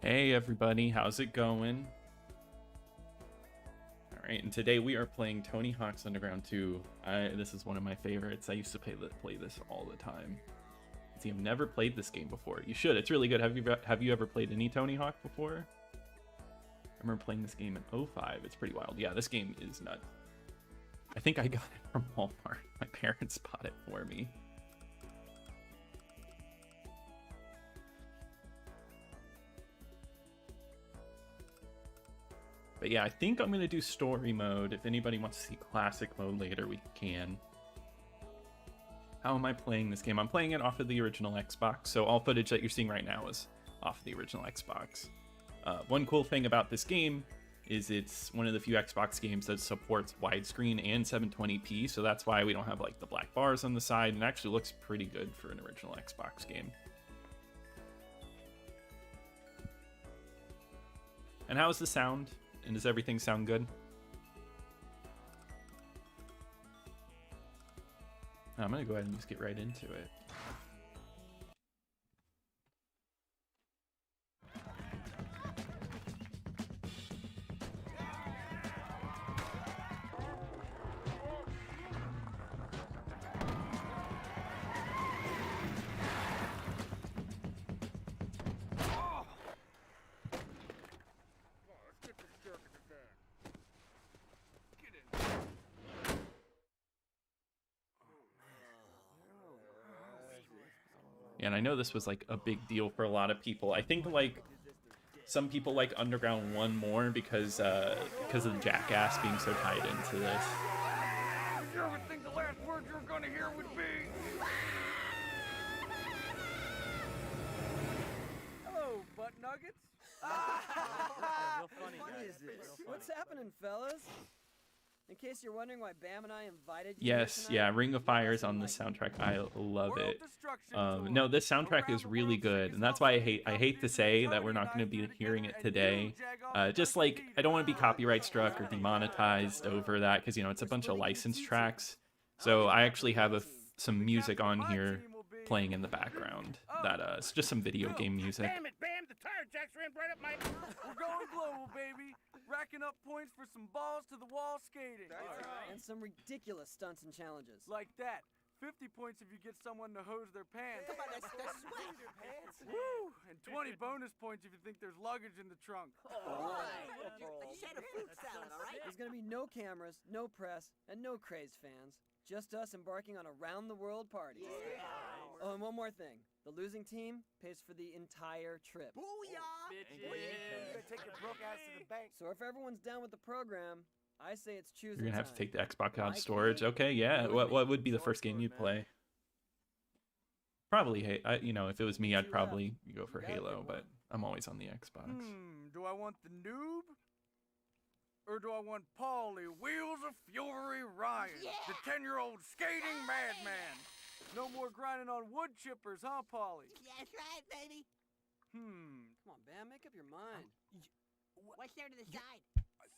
Hey everybody, how's it going? Alright, and today we are playing Tony Hawk's Underground 2. This is one of my favorites. I used to play this all the time. See, I've never played this game before. You should, it's really good. Have you ever played any Tony Hawk before? I remember playing this game in 05. It's pretty wild. Yeah, this game is nuts. I think I got it from Walmart. My parents bought it for me. But yeah, I think I'm going to do story mode. If anybody wants to see classic mode later, we can. How am I playing this game? I'm playing it off of the original Xbox, so all footage that you're seeing right now is off of the original Xbox. One cool thing about this game is it's one of the few Xbox games that supports widescreen and 720p, so that's why we don't have like the black bars on the side, and it actually looks pretty good for an original Xbox game. And how's the sound? And does everything sound good? I'm gonna go ahead and just get right into it. And I know this was like a big deal for a lot of people. I think like some people like Underground 1 more because of the Jackass being so tied into this. Did you ever think the last word you were gonna hear would be? Hello, butt nuggets. What is this? What's happening, fellas? In case you're wondering why Bam and I invited you. Yes, yeah, Ring of Fire is on the soundtrack. I love it. No, this soundtrack is really good, and that's why I hate to say that we're not going to be hearing it today. Just like I don't want to be copyright struck or demonetized over that because you know it's a bunch of licensed tracks. So I actually have some music on here playing in the background. It's just some video game music. Damn it, Bam! The tire jacks ran right up my. We're going global, baby. Racking up points for some balls to the wall skating. And some ridiculous stunts and challenges. Like that. 50 points if you get someone to hose their pants. Come on, that's sweat. Their pants. Woo! And 20 bonus points if you think there's luggage in the trunk. All right. I just had a fruit salad, all right? There's gonna be no cameras, no press, and no crazed fans. Just us embarking on a round-the-world party. Yeah. Oh, and one more thing. The losing team pays for the entire trip. Booyah! You gotta take your broke ass to the bank. So if everyone's down with the program, I say it's choosing You're gonna have to time. take the Xbox out of storage. Okay, yeah. What would be the first game you'd play? Probably, you know, if it was me, I'd probably go for Halo, but I'm always on the Xbox. Do I want the noob? Or do I want Paulie, Wheels of Fury Ryan, the 10-year-old skating madman? No more grinding on wood chippers, huh, Paulie? That's right, baby. Come on, Bam, make up your mind. What's there to decide?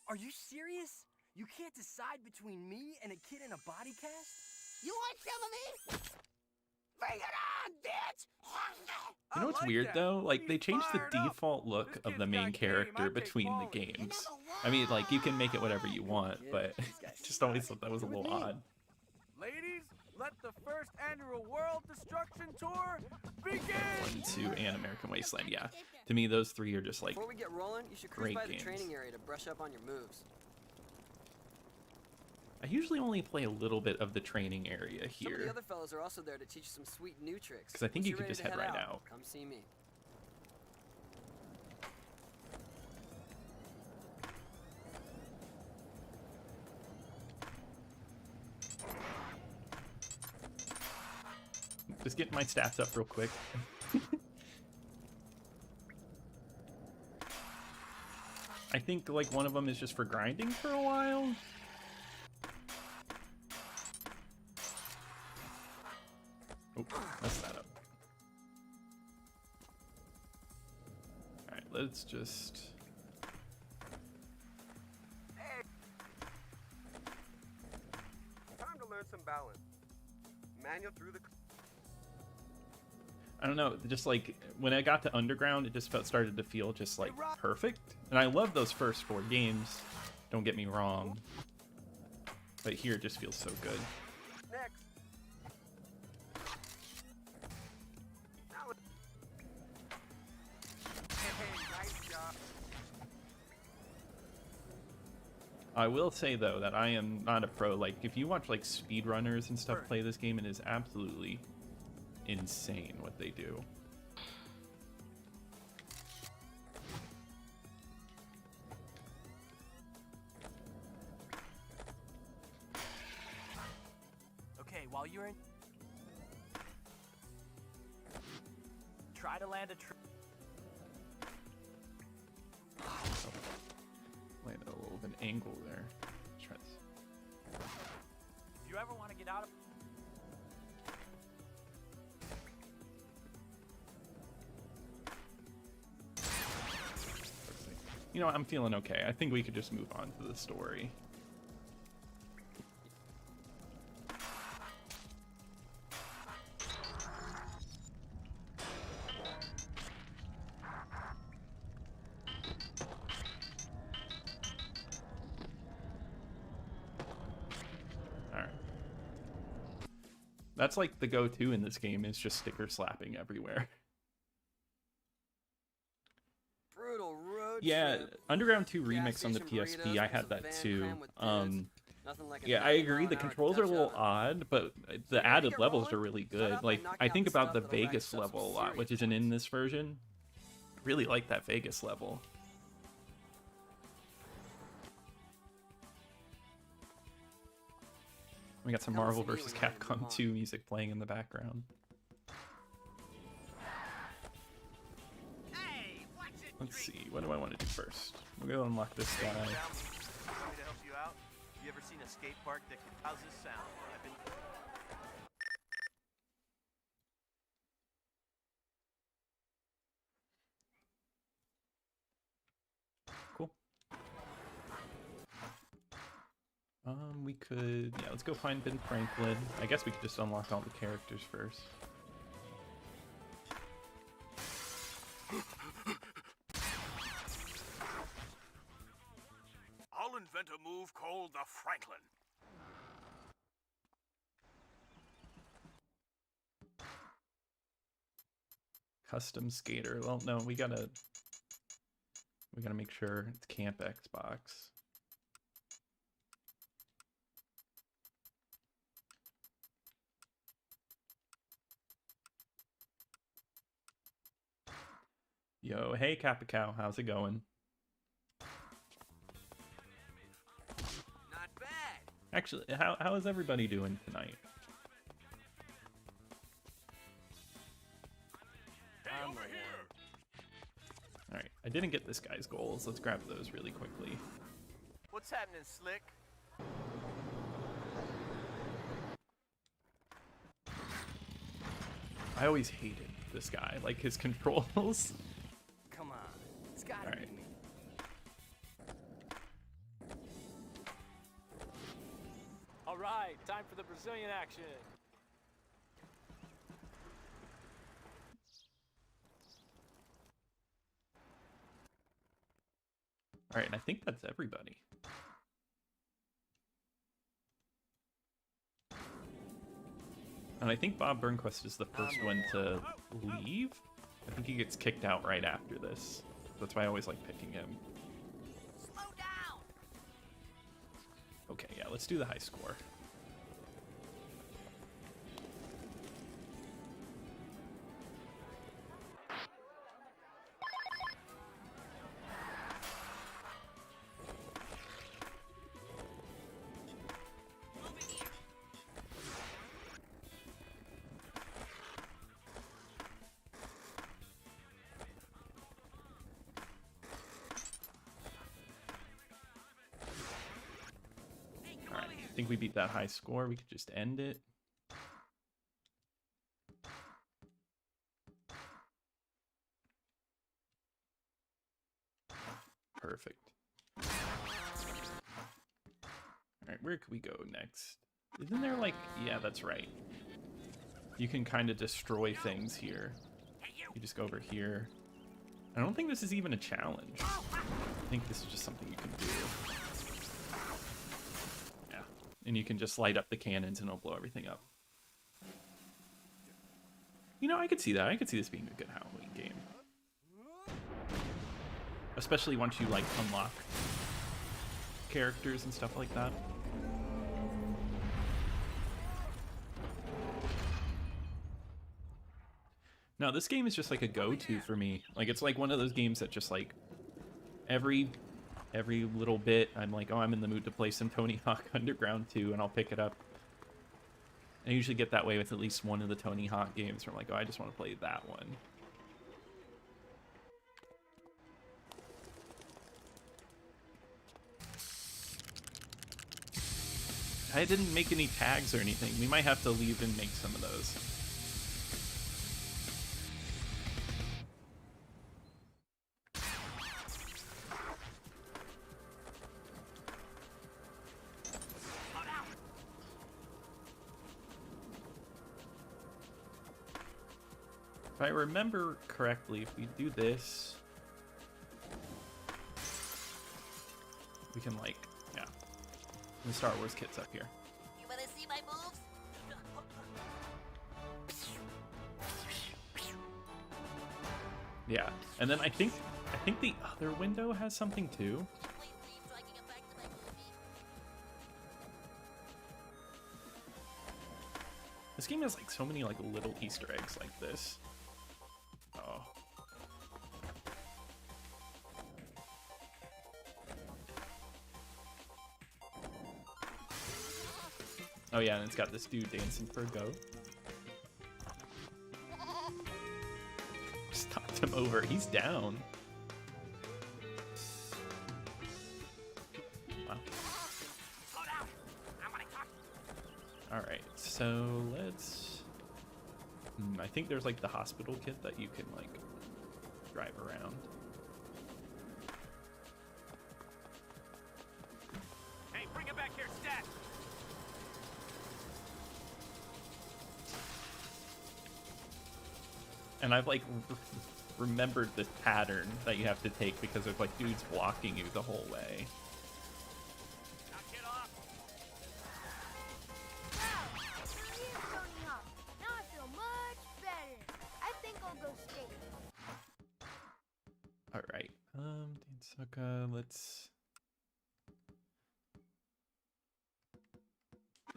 Are you serious? You can't decide between me and a kid in a body cast? You want some of me? Bring it on, bitch! You know what's weird though? Like they changed the default look of the main character between the games. I mean, like you can make it whatever you want, but I just always thought that was a little odd. Ladies, let the first annual World Destruction Tour begin! 1, 2, and American Wasteland. Yeah, to me those three are just like Before we get rolling, you should cruise great by the games. training area to brush up on your moves. I usually only play a little bit of the training area Some of the here other fellows are also there to teach you some sweet new tricks. because I think Once you you're could ready just to head right out. Come see me. Just getting my stats up real quick. I think like one of them is just for grinding for a while. Oh, messed that up. Alright, let's just... Time to learn some balance. Manual through the... I don't know, just like when I got to Underground, it just started to feel just like perfect. And I love those first 4 games, don't get me wrong. But here it just feels so good. Next. Hey, nice job. I will say though that I am not a pro. Like if you watch like speedrunners and stuff play this game, it is absolutely insane what they do. Okay, while you're in... Try to land a Land at a little bit of an angle there. Try this. If you ever want to get out of... You know what, I'm feeling okay. I think we could just move on to the story. Alright. That's like the go-to in this game, is just sticker slapping everywhere. Brutal road Yeah, trip. Underground 2 Gas Remix on the station PSP, burritos I with had some that Van too. Cram with dudes. Nothing like a Yeah, I 90 agree. mile The an hour controls are a Dutch little oven. odd, but the ready to added get levels rolling? are really Shut good. up, Like, I'm knocking I out think the about stuff the that'll rack Vegas yourself some level a lot, serious which isn't in points. this version. Really like that Vegas level. We got some Tell us Marvel if you vs. and ready to move Capcom on. 2 music playing in the background. Hey, watch it. Let's see, what do I want to do first? We'll go unlock this guy. Want me to help you out? You ever seen a skate park that can... How's this sound? I've been... Cool. We could, yeah, let's go find Ben Franklin. I guess we could just unlock all the characters first. I'll invent a move called the Franklin. Custom skater. Well, no, we gotta make sure it's Camp Xbox. Yo, hey Capicow, how's it going? Not bad. Actually, how is everybody doing tonight? I'm the one. All right, I didn't get this guy's goals. Let's grab those really quickly. What's happening, Slick? I always hated this guy, like his controls. Come on. It's gotta Alright. be me. All right, time for the Brazilian action. All right, and I think that's everybody. And I think Bob Burnquist is the first one to leave. I think he gets kicked out right after this. That's why I always like picking him. Slow down. Okay, yeah, let's do the high score. Alright, I think we beat that high score. We could just end it. Perfect. Alright, where could we go next? Isn't there like... Yeah, that's right. You can kind of destroy things here. You just go over here. I don't think this is even a challenge. I think this is just something you can do. Yeah, and you can just light up the cannons and it'll blow everything up. You know, I could see that. I could see this being a good Halloween game. Especially once you, like, unlock characters and stuff like that. No, this game is just like a go-to for me. Like, it's like one of those games that just like every little bit I'm like, oh, I'm in the mood to play some Tony Hawk Underground 2, and I'll pick it up. I usually get that way with at least one of the Tony Hawk games where I'm like, oh, I just want to play that one. I didn't make any tags or anything. We might have to leave and make some of those. If I remember correctly, if we do this, we can, like, yeah. The Star Wars kit's up here. You wanna see my moves? Yeah, and then I think the other window has something too. Please leave so I can get back to my movie. This game has like so many like little Easter eggs like this. Oh. Oh yeah, and it's got this dude dancing for a goat. Just knocked him over. He's down. Wow. Alright, so let's... I think there's like the hospital kit that you can like drive around. Hey, bring it back here, stat! And I've like remembered this pattern that you have to take because there's like dudes blocking you the whole way. Now get off! Tony Hawk. Now I feel much better. I think I'll go skating. All right, Dansaka, let's...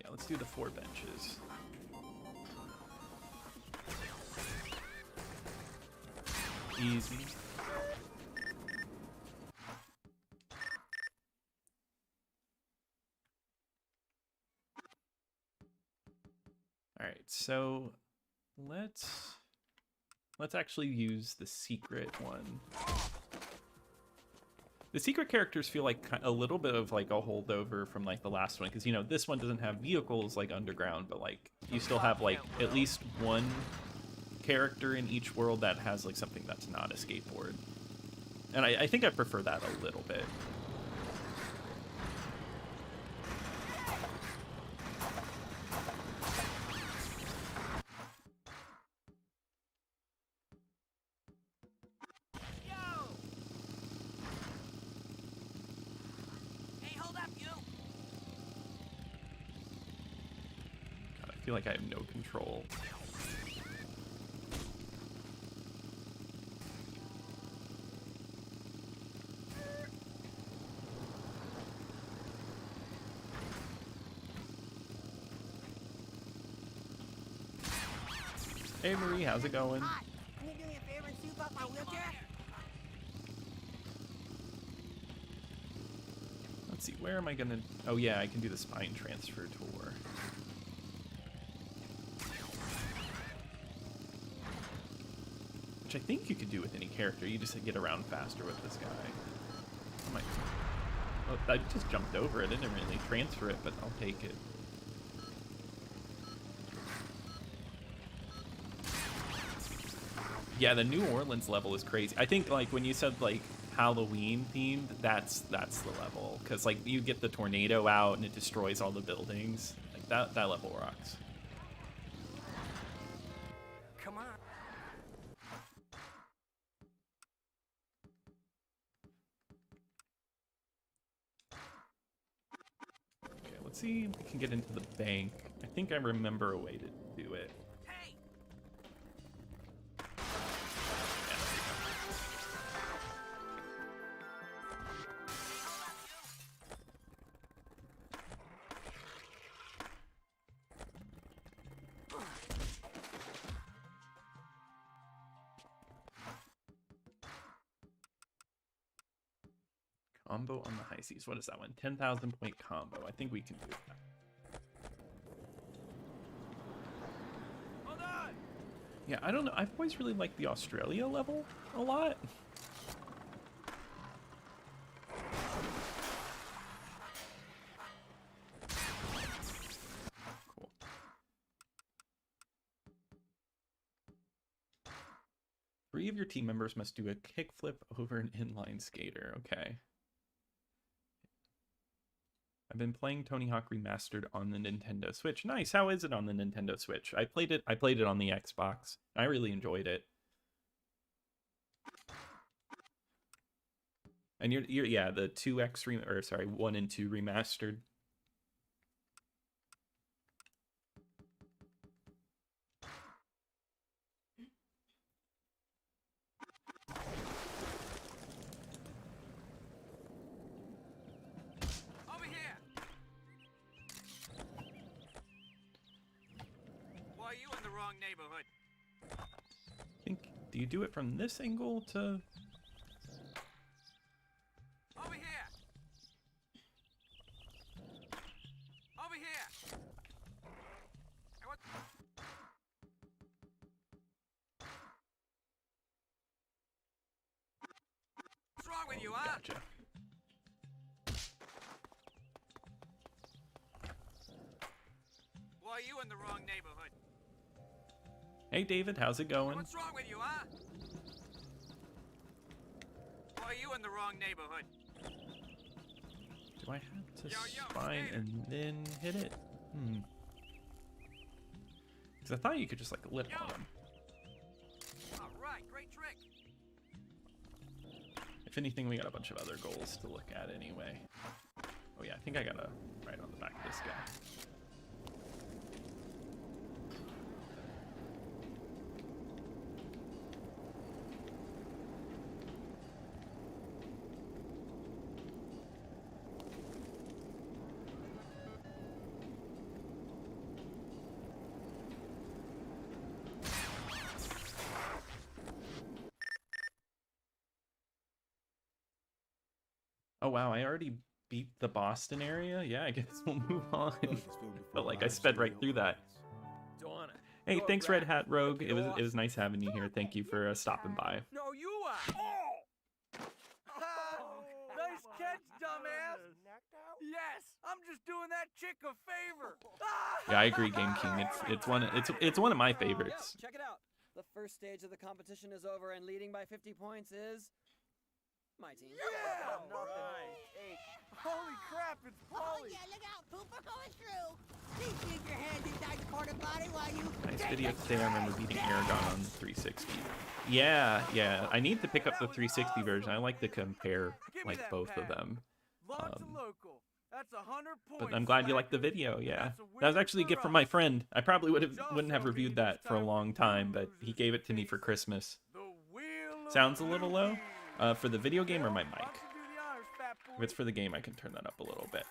Yeah, let's do the 4 benches. Easy. All right, so let's actually use the secret one. The secret characters feel like a little bit of like a holdover from like the last one, because you know this one doesn't have vehicles like underground, but like you still have like at least one character in each world that has like something that's not a skateboard, and I think I prefer that a little bit. Hey, hold up, you! God, I feel like I have no control. Hey Marie, how's it going? Hi, can you do me a favor and soup up my wheelchair? Let's see, where am I gonna... Oh yeah, I can do the spine transfer tour. Which I think you could do with any character, you just get around faster with this guy. Oh my... Oh, I just jumped over it, I didn't really transfer it, but I'll take it. Yeah, the New Orleans level is crazy. I think like when you said like Halloween themed, that's the level, because like you get the tornado out and it destroys all the buildings. Like that level rocks. Come on. Let's see if we can get into the bank. I think I remember a way to do it. Hey! Combo on the high seas. What is that one? 10,000 point combo. I think we can do that. Hold on! Yeah, I don't know. I've always really liked the Australia level a lot. Cool. 3 of your team members must do a kickflip over an inline skater. Okay. I've been playing Tony Hawk Remastered on the Nintendo Switch. Nice. How is it on the Nintendo Switch? I played it on the Xbox. I really enjoyed it. And you're yeah, the 1 and 2 remastered. Over here! Why are you in the wrong neighborhood? I think, do you do it from this angle to... Over here! Over here! Hey, what? What's wrong with you, huh? Gotcha. Why are you in the wrong neighborhood? Hey David, how's it going? What's wrong with you, huh? Why are you in the wrong neighborhood? Do I have to Yo, spine skater. and then hit it? Because I thought you could just like lip on them. All right, great trick. If anything, we got a bunch of other goals to look at anyway. Oh yeah, I think I got a right on the back of this guy. Oh wow, I already beat the Boston area? Yeah, I guess we'll move on. But like I sped right through that. Hey, thanks Red Hat Rogue. It was nice having you here. Thank you for stopping by. No, you are. Oh! Nice catch, dumbass. Yes, I'm just doing that chick a favor. Yeah, I agree, Game King. It's one of my favorites. Yo, check it out. The first stage of the competition is over, and leading by 50 points is my team. Yeah! Right. Holy crap, it's Oh Polly. yeah, look out, Pooper going through. Please keep your hands inside the porta potty while you... Nice video today. I remember beating Aragon on 360. Yeah. I need to pick up the 360 version. I like to compare Give me like that both of pad. them. Lots of local. That's 100 points. But I'm glad you liked the video. Yeah, that was actually a gift from my friend. I probably wouldn't have reviewed that for a long time, but he gave it to me for Christmas. Sounds a little low for the video game or my mic. If it's for the game, I can turn that up a little bit.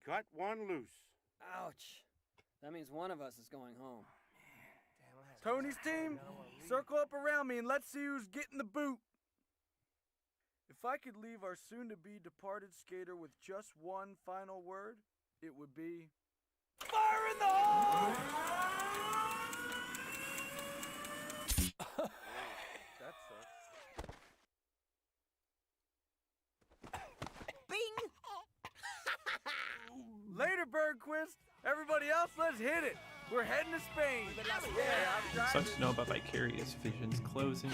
Cut one loose. Ouch. That means one of us is going home. Tony's team, circle up around me and let's see who's getting the boot. If I could leave our soon-to-be departed skater with just one final word, it would be fire in the hole! That sucks. Bing! Later, Bergquist. Everybody else, let's hit it. We're heading to Spain. Sucks to know about Vicarious Visions closing.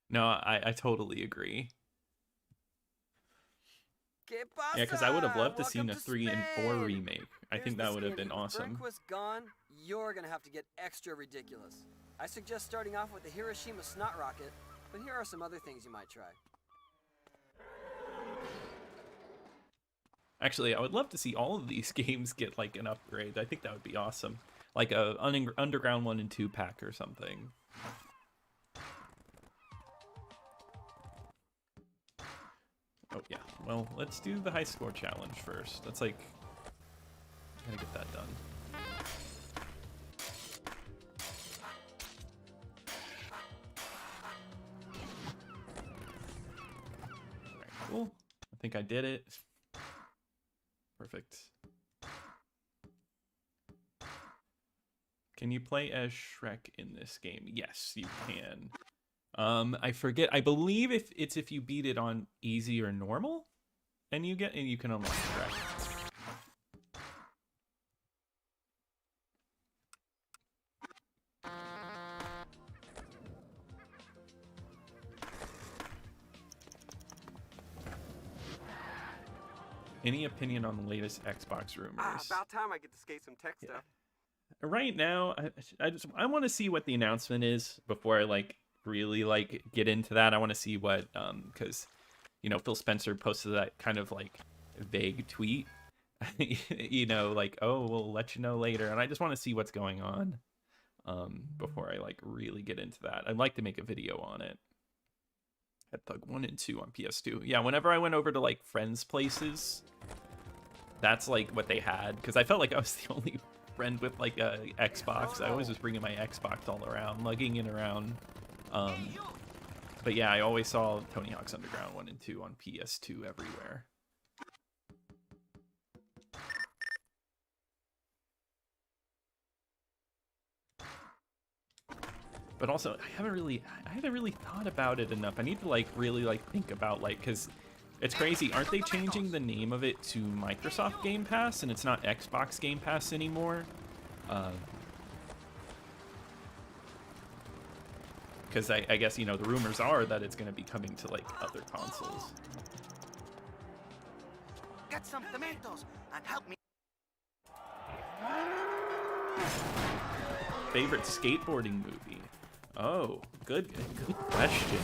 No, I totally agree. Yeah, because I would have loved to seen a 3 and 4 remake. I think that would have been awesome. Bergquist gone, you're gonna have to get extra ridiculous. I suggest starting off with the Hiroshima Snot Rocket, but here are some other things you might try. Actually, I would love to see all of these games get like an upgrade. I think that would be awesome. Like a Underground 1 and 2 pack or something. Oh yeah, well, let's do the high score challenge first. That's like, gotta get that done. Alright, cool. I think I did it. Perfect. Can you play as Shrek in this game? Yes, you can. I forget. I believe if you beat it on easy or normal, and you can unlock Shrek. Any opinion on the latest Xbox rumors? About time I get to skate some tech stuff. Right now, I want to see what the announcement is before I like really like get into that. I want to see what because you know Phil Spencer posted that kind of like vague tweet, you know, like, oh, we'll let you know later, and I just want to see what's going on before I like really get into that. I'd like to make a video on it. At Thug 1 and 2 on PS2. Yeah, whenever I went over to like friends' places, that's like what they had, because I felt like I was the only friend with like a Xbox. I always was bringing my Xbox all around, lugging it around. But yeah, I always saw Tony Hawk's Underground 1 and 2 on PS2 everywhere. But also, I haven't really thought about it enough. I need to like really like think about like, because it's crazy. Aren't they changing the name of it to Microsoft Game Pass, and it's not Xbox Game Pass anymore? Because I guess, you know, the rumors are that it's going to be coming to like other consoles. Get some tomatoes and help me. Favorite skateboarding movie? Oh, good question.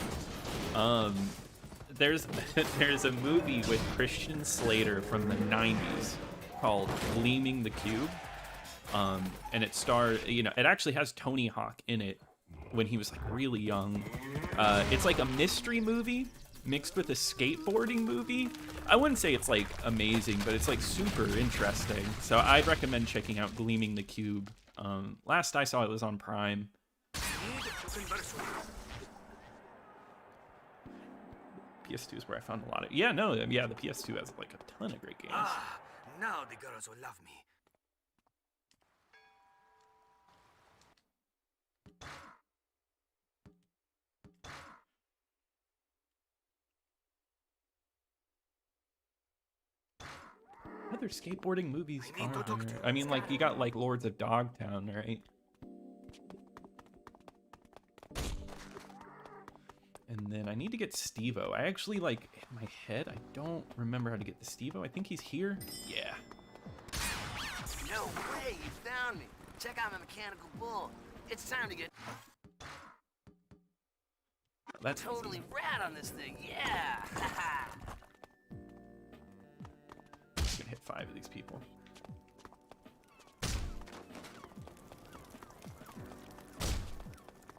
There's a movie with Christian Slater from the 90s called Gleaming the Cube. And it stars, you know, it actually has Tony Hawk in it when he was like really young. It's like a mystery movie mixed with a skateboarding movie. I wouldn't say it's like amazing, but it's like super interesting. So I'd recommend checking out Gleaming the Cube. Last I saw it was on Prime. PS2 is where I found a lot of... Yeah, no, yeah, the PS2 has like a ton of great games. Ah, now the girls will love me. Other skateboarding movies are there? I mean, like, you got like Lords of Dogtown, right? And then I need to get Steve-O. I actually, like, in my head, I don't remember how to get the Steve-O. I think he's here. Yeah. No way, you found me. Check out my mechanical bull. It's time to get... That's totally rad on this thing, yeah! I'm gonna hit 5 of these people.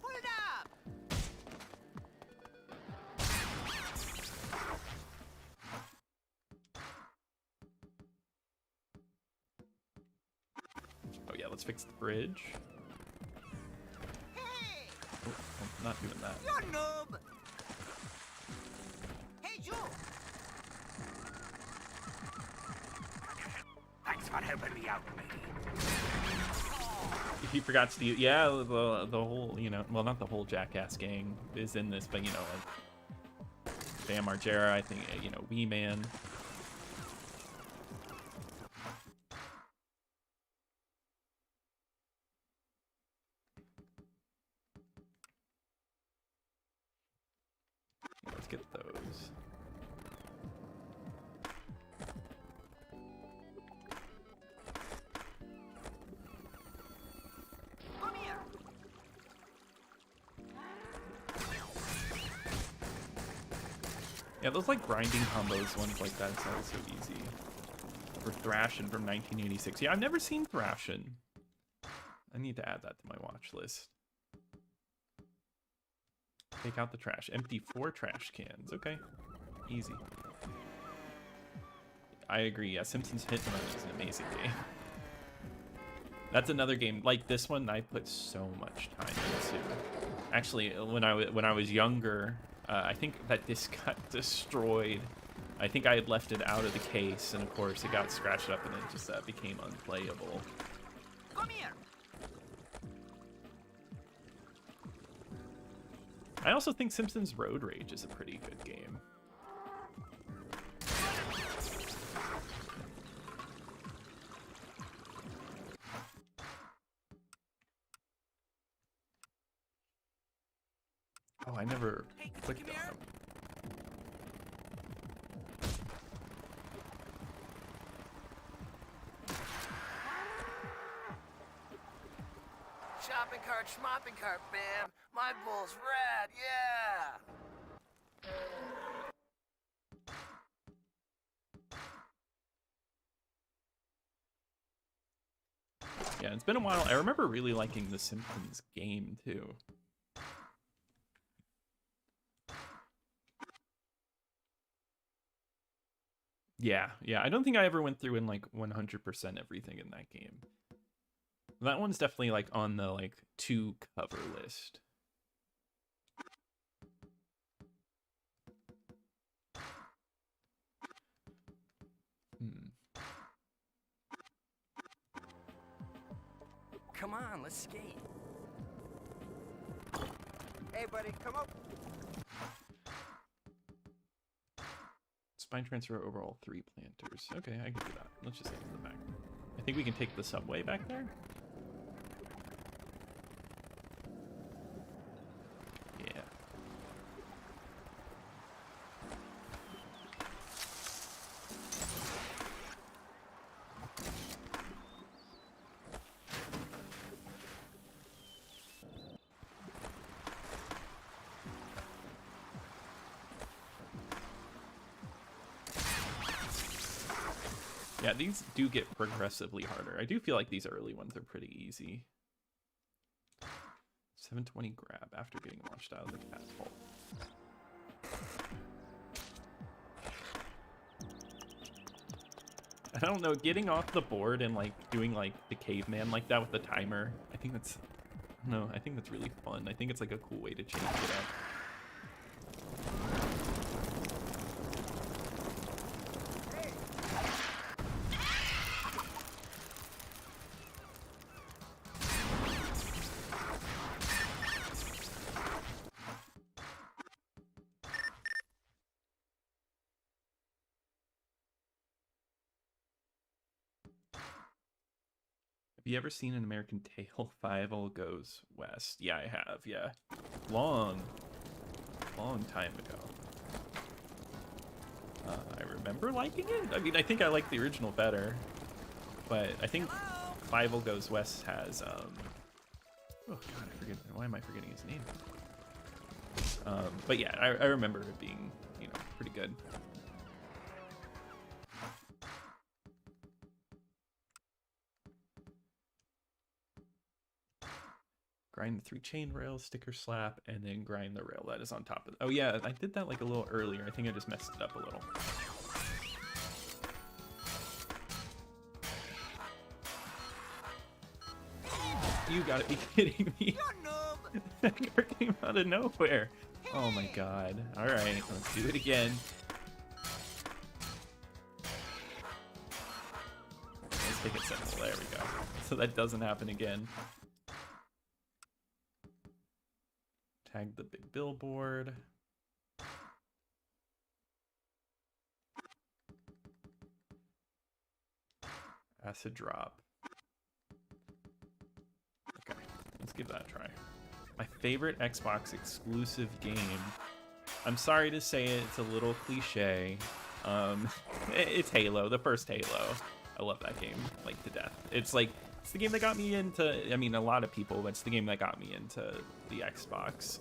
Pull it up! Oh yeah, let's fix the bridge. Hey! Oh, I'm not doing that. You're a noob! Hey, you! Thanks for helping me out, lady. If you forgot Steve, yeah, the whole, you know, well, not the whole Jackass gang is in this, but you know, like Bam Margera, I think, you know, Wee Man. Let's get those. Come here! Yeah, those like grinding combos, ones like that, sound so easy. Or Thrashin' from 1986. Yeah, I've never seen Thrashin'. I need to add that to my watch list. Take out the trash. Empty 4 trash cans. Okay. Easy. I agree. Yeah, Simpsons Hit and Run is an amazing game. That's another game like this one I put so much time into. Actually, when I was younger, I think that disc got destroyed. I think I had left it out of the case, and of course it got scratched up, and it just became unplayable. Come here. I also think Simpsons Road Rage is a pretty good game. Oh, I never clicked on them. Shopping cart, schmopping cart, bam. My bull's rad, yeah. Yeah, it's been a while. I remember really liking the Simpsons game too. Yeah, I don't think I ever went through and like 100% everything in that game. That one's definitely like on the like to cover list. Come on, let's skate. Hey, buddy, come up. Spine transfer overall 3 planters. Okay, I can do that. Let's just get to the back. I think we can take the subway back there. Yeah. Yeah, these do get progressively harder. I do feel like these early ones are pretty easy. 720 grab after getting launched out of the catapult. I don't know, getting off the board and like doing like the caveman like that with the timer, I think that's really fun. I think it's like a cool way to change it up. Have you ever seen an American Tail? 5 Goes West? Yeah, I have. Yeah, long time ago. I remember liking it. I mean, I think I like the original better, but I think 5 Goes West has oh god, I forget. Why am I forgetting his name? But yeah, I remember it being, you know, pretty good. Grind the 3 chain rails, sticker slap, and then grind the rail that is on top of it. Oh yeah, I did that like a little earlier. I think I just messed it up a little. You gotta be kidding me. That car came out of nowhere. Oh my god. Alright, let's do it again. Let's take it simple. There we go. So that doesn't happen again. Tag the big billboard. Acid drop. Okay, let's give that a try. My favorite Xbox exclusive game. I'm sorry to say it, it's a little cliche. It's Halo, the first Halo. I love that game, like, to death. It's like, it's the game that got me into, I mean, a lot of people, but it's the game that got me into the Xbox.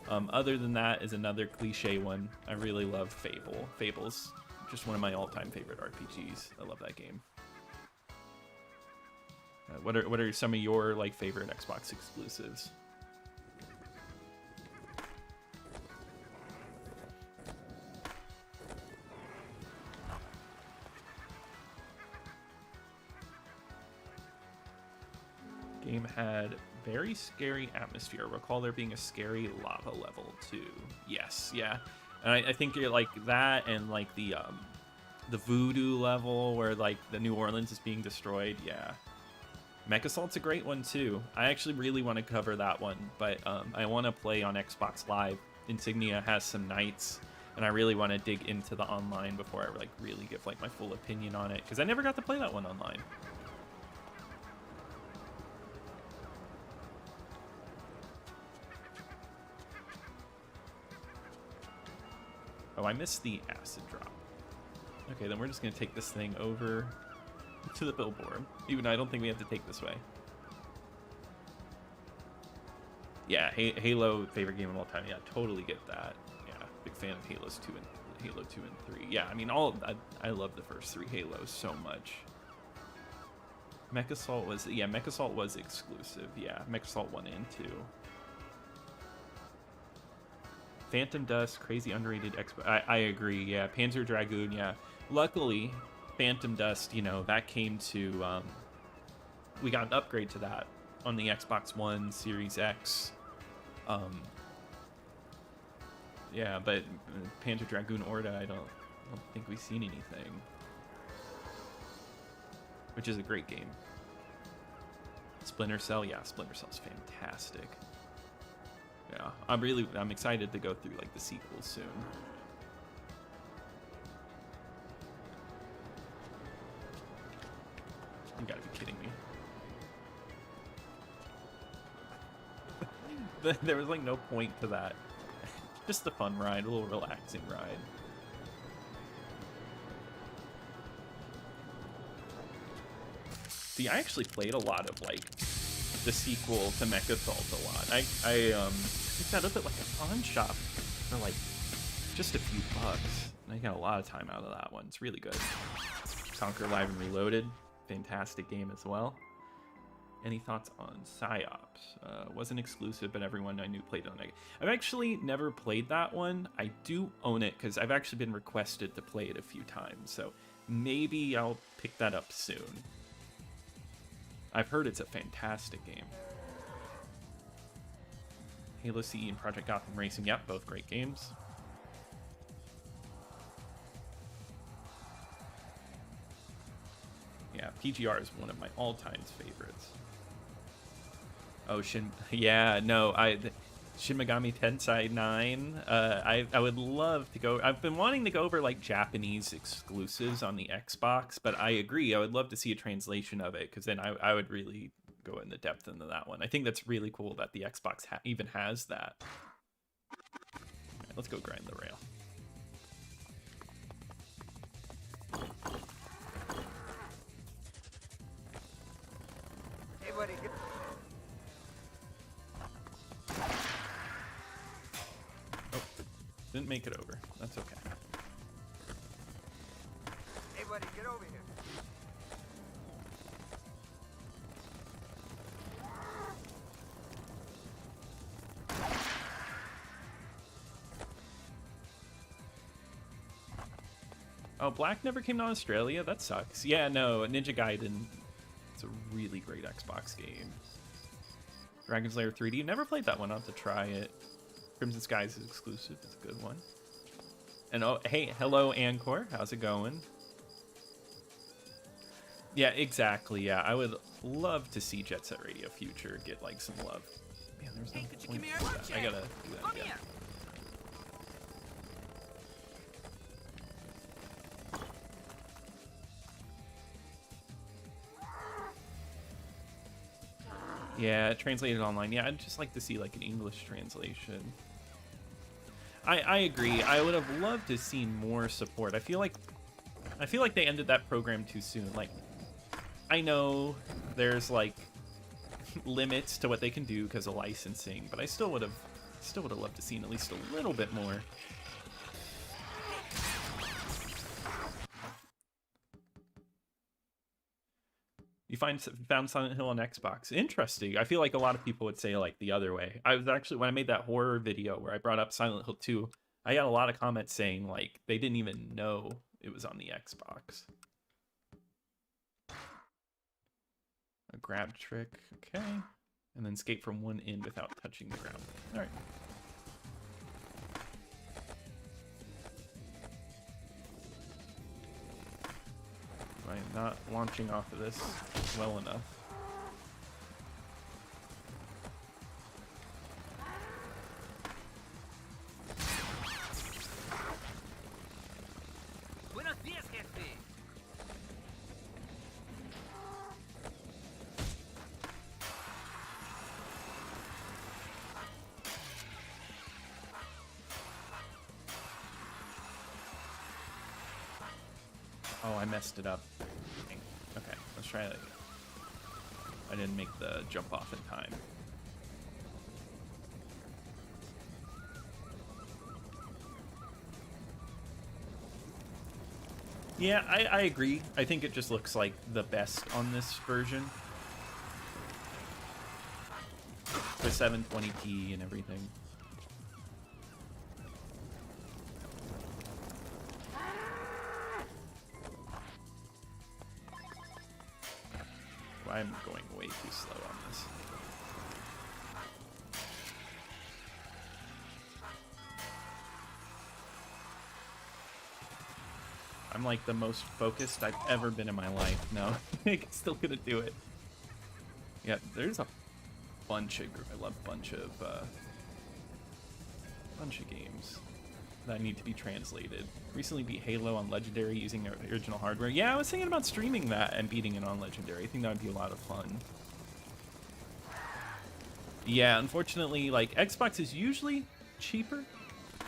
Other than that is another cliche one. I really love Fable. Fable's just one of my all-time favorite RPGs. I love that game. What are some of your like favorite Xbox exclusives? Game had very scary atmosphere. Recall there being a scary lava level too. Yes, yeah, and I think you're like that, and like the voodoo level where like the New Orleans is being destroyed. Yeah, Mech Assault's a great one too. I actually really want to cover that one, but I want to play on Xbox Live. Insignia has some nights, and I really want to dig into the online before I like really give like my full opinion on it, because I never got to play that one online. Oh, I missed the acid drop. Okay, then we're just gonna take this thing over to the billboard. Even though I don't think we have to take this way. Yeah, Halo, favorite game of all time. Yeah, totally get that. Yeah, big fan of Halo 2 and 3. Yeah, I mean, I love the first 3 Halos so much. Mech Assault was exclusive. Yeah, Mech Assault 1 and 2. Phantom Dust, crazy underrated Xbox. I agree. Yeah, Panzer Dragoon. Yeah, luckily, Phantom Dust. You know that came to. We got an upgrade to that on the Xbox One, Series X. Yeah, but Panzer Dragoon Orta, I don't think we've seen anything. Which is a great game. Splinter Cell. Yeah, Splinter Cell's fantastic. Yeah, I'm excited to go through like the sequels soon. You gotta be kidding me. There was like no point to that. Just a fun ride, a little relaxing ride. See, I actually played a lot of like the sequel to Mech Assault a lot. I picked that up at like a pawn shop for like just a few bucks. And I got a lot of time out of that one. It's really good. Conquer Live and Reloaded, fantastic game as well. Any thoughts on PsyOps? Wasn't exclusive, but everyone I knew played on it. I've actually never played that one. I do own it because I've actually been requested to play it a few times. So maybe I'll pick that up soon. I've heard it's a fantastic game. Halo CE and Project Gotham Racing, yep, both great games. Yeah, PGR is one of my all-time favorites. Oh, Shin Megami Tensei 9. I would love to go. I've been wanting to go over like Japanese exclusives on the Xbox, but I agree. I would love to see a translation of it, because then I would really go in the depth into that one. I think that's really cool that the Xbox even has that. All right, let's go grind the rail. Hey, buddy. Didn't make it over. That's okay. Hey, buddy, get over here. Oh, Black never came to Australia? That sucks. Yeah, no, Ninja Gaiden. It's a really great Xbox game. Dragon's Lair 3D. Never played that one. I'll have to try it. Crimson Skies is exclusive. It's a good one. And oh, hey, hello, Ancor. How's it going? Yeah, exactly. Yeah, I would love to see Jet Set Radio Future get like some love. Man, there's no point to that. I gotta do that again. Yeah, translated online. Yeah, I'd just like to see like an English translation. I agree. I would have loved to see more support. I feel like they ended that program too soon. Like, I know there's like limits to what they can do because of licensing, but I still would have Still would have loved to seen at least a little bit more. You found Silent Hill on Xbox. Interesting. I feel like a lot of people would say like the other way. I was actually, when I made that horror video where I brought up Silent Hill 2, I got a lot of comments saying like they didn't even know it was on the Xbox. A grab trick, okay. And then skate from one end without touching the ground. All right. I am not launching off of this well enough. Buenos días, jefe. Oh, I messed it up. Okay, let's try it again. I didn't make the jump off in time. Yeah, I agree. I think it just looks like the best on this version. With 720p and everything. I'm going way too slow on this. I'm like the most focused I've ever been in my life. No, I'm still gonna do it. Yeah, there's a bunch of I love bunch of games that need to be translated. Recently beat Halo on Legendary using original hardware. Yeah, I was thinking about streaming that and beating it on Legendary. I think that would be a lot of fun. Yeah, unfortunately, like Xbox is usually cheaper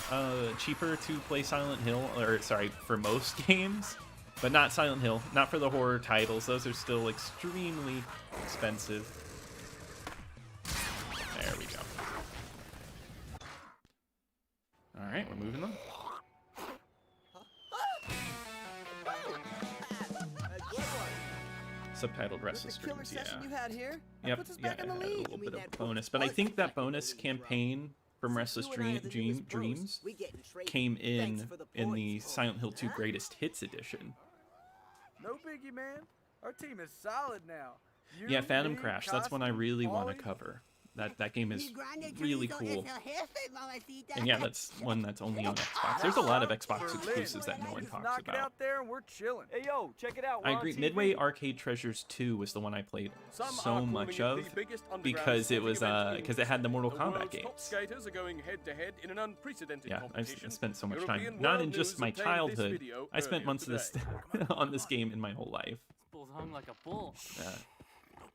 to play Silent Hill, or sorry, for most games, but not Silent Hill, not for the horror titles. Those are still extremely expensive. There we go. All right, we're moving on. Subtitled Restless Dreams, yeah. You had here? Yep, yeah, I had a little bit of a bonus, but I think that bonus campaign from Restless Dreams came in the Silent Hill 2 Greatest Hits edition. No biggie, man. Our team is solid now. Yeah, Phantom Crash, that's one I really want to cover. That game is really cool. And yeah, that's one that's only on Xbox. There's a lot of Xbox exclusives that no one talks about. Out there and we're chilling. Hey yo, check it out. I agree. Midway Arcade Treasures 2 was the one I played so much of because it was because it had the Mortal Kombat games. Skaters are going head to head in an unprecedented yeah, I spent so much time, not in just my childhood. I spent months of this on this game in my whole life. Bull's hung like a bull.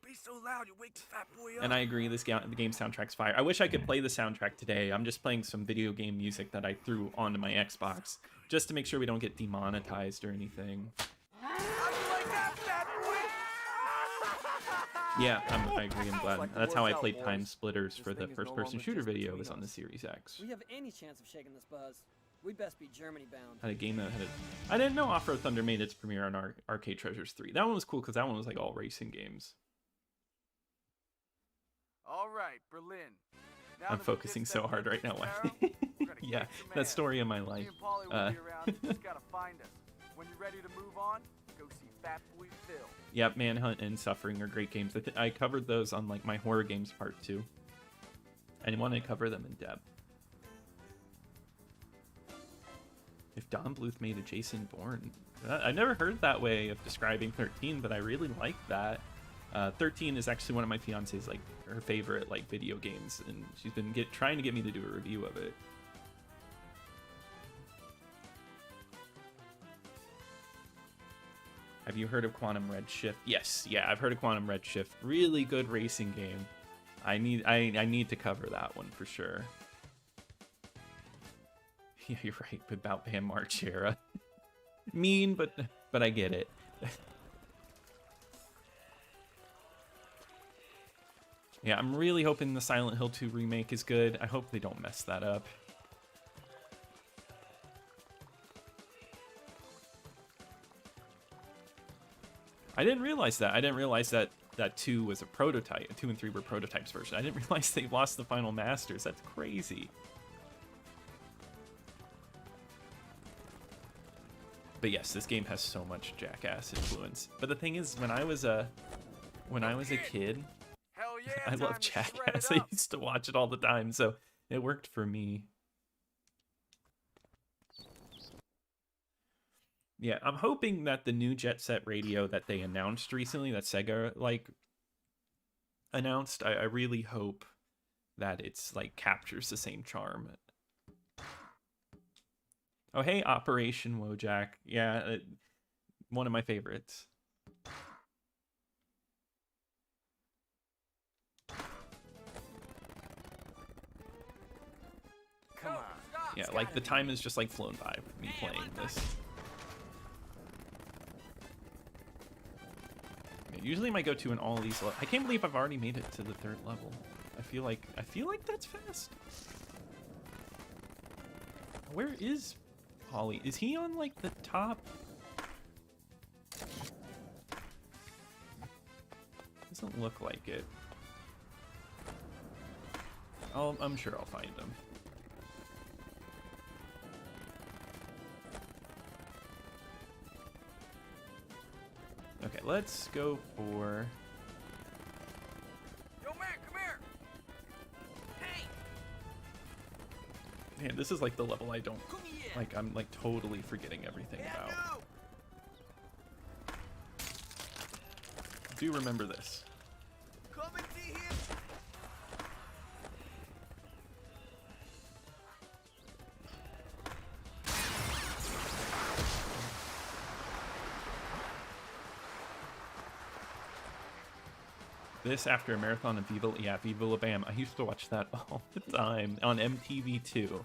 Be so loud, you wake the fat boy up. And I agree, the game soundtrack's fire. I wish I could play the soundtrack today. I'm just playing some video game music that I threw onto my Xbox just to make sure we don't get demonetized or anything. Yeah, I agree. I'm glad. That's how I played Time Splitters for the first-person shooter video. Was on the Series X. We have any chance of shaking this buzz. We best be Germany bound. Had a game that had I didn't know Off-Road Thunder made its premiere on Arcade Treasures 3. That one was cool because that one was like all racing games. All right, Berlin. Now I'm focusing so hard right now. Yeah, that story of my life. Me and Paulie will be around. You just gotta find us. When you're ready to move on, go see Fat Boy Phil. Yep, Manhunt and Suffering are great games. I covered those on like my horror games part 2. I want to cover them in depth. If Don Bluth made a Jason Bourne, I never heard that way of describing 13, but I really like that. 13 is actually one of my fiance's like her favorite like video games, and she's been trying to get me to do a review of it. Have you heard of Quantum Redshift? Yes, yeah, I've heard of Quantum Redshift. Really good racing game. I need to cover that one for sure. Yeah, you're right about Bam Margera. Mean, but I get it. Yeah, I'm really hoping the Silent Hill 2 remake is good. I hope they don't mess that up. I didn't realize that. I didn't realize that 2 was a prototype. 2 and 3 were prototypes version. I didn't realize they lost the final masters. That's crazy. But yes, this game has so much Jackass influence. But the thing is, when I was a kid, Hell yeah, I time love to shred Jackass. it I up. used to watch it all the time, so it worked for me. Yeah, I'm hoping that the new Jet Set Radio that they announced recently, that Sega announced, I really hope that it's captures the same charm. Oh hey, Operation Wojak. Yeah, one of my favorites. Come on. Yeah, the time is just flown by with me playing this. Yeah, usually my go-to in all of these I can't believe I've already made it to the 3rd level. I feel like that's fast. Where is Polly? Is he on the top? Doesn't look like it. I'm sure I'll find him. Okay, let's go for... Yo, man, come here. Hey. Man, this is the level I don't... I'm totally forgetting everything about. Do remember this. Come and see him. This after a marathon of Viva La Bam. I used to watch that all the time on MTV2.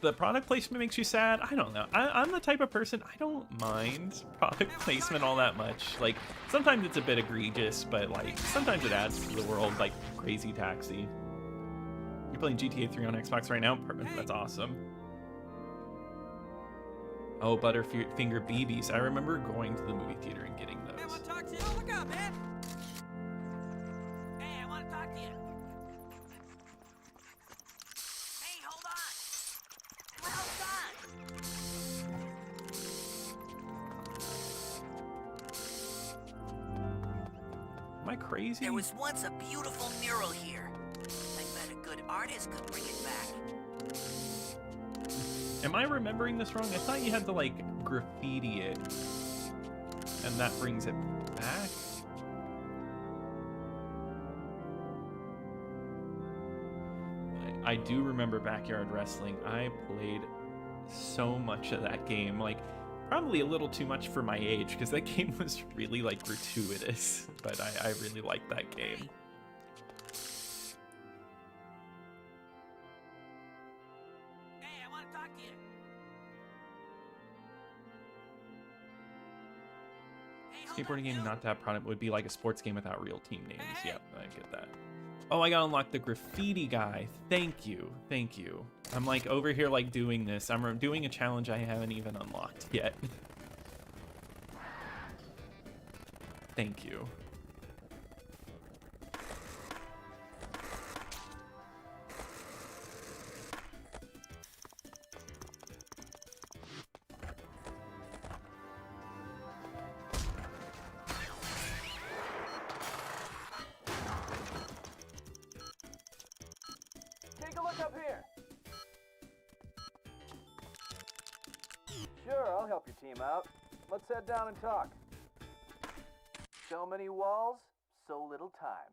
The product placement makes you sad? I don't know. I'm the type of person, I don't mind product placement all that much. Sometimes it's a bit egregious, but sometimes it adds to the world, Crazy Taxi. You're playing GTA 3 on Xbox right now? Perfect. That's awesome. Oh, Butterfinger BBs. I remember going to the movie theater and getting those. Hey, I want to talk to you. Oh, look out, man. Hey, I want to talk to you. Hey, hold on. Well done. Am I crazy? There was once a beautiful mural here. I bet a good artist could bring it back. Am I remembering this wrong? I thought you had to graffiti it, and that brings it back. I do remember Backyard Wrestling. I played so much of that game, probably a little too much for my age, because that game was really gratuitous, but I really liked that game. Skateboarding game not to have product would be like a sports game without real team names. Yep, I get that. Oh, I gotta unlock the graffiti guy. Thank you. Thank you. I'm over here doing this. I'm doing a challenge I haven't even unlocked yet. Thank you. Up here. Sure, I'll help your team out. Let's head down and talk. So many walls, so little time.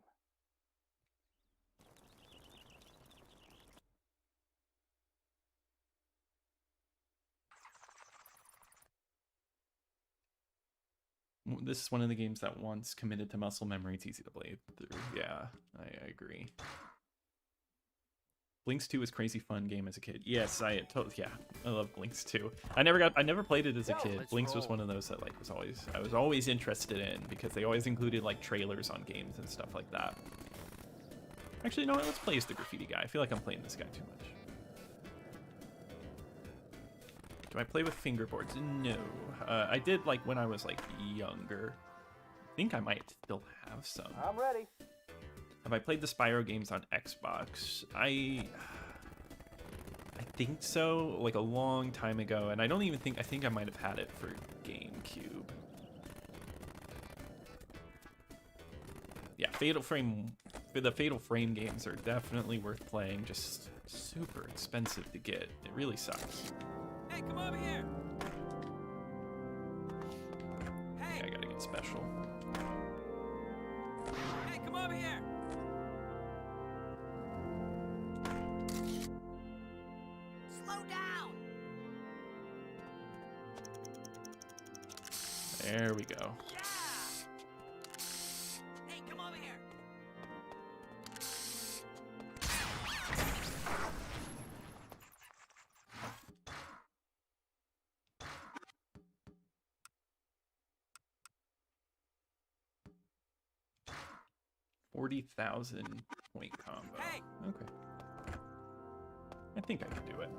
This is one of the games that once committed to muscle memory, it's easy to play through. Yeah, I agree. Blinks 2 was crazy fun game as a kid. Yes, I love Blinks 2. I never played it as a kid. Blinks was one of those that like I was always interested in because they always included like trailers on games and stuff like that. Actually, you know what? Let's play as the graffiti guy. I feel like I'm playing this guy too much. Do I play with fingerboards? No. I did like when I was like younger. I think I might still have some. I'm ready. Have I played the Spyro games on Xbox? I think so, like a long time ago, and I think I might have had it for GameCube. Yeah, the Fatal Frame games are definitely worth playing, just super expensive to get. It really sucks. Hey, come over here. Hey, I gotta get special. Hey, come over here. Slow down. There we go. Yeah. Hey, come over here. $40,000 point combo. Hey. Okay. I think I can do it.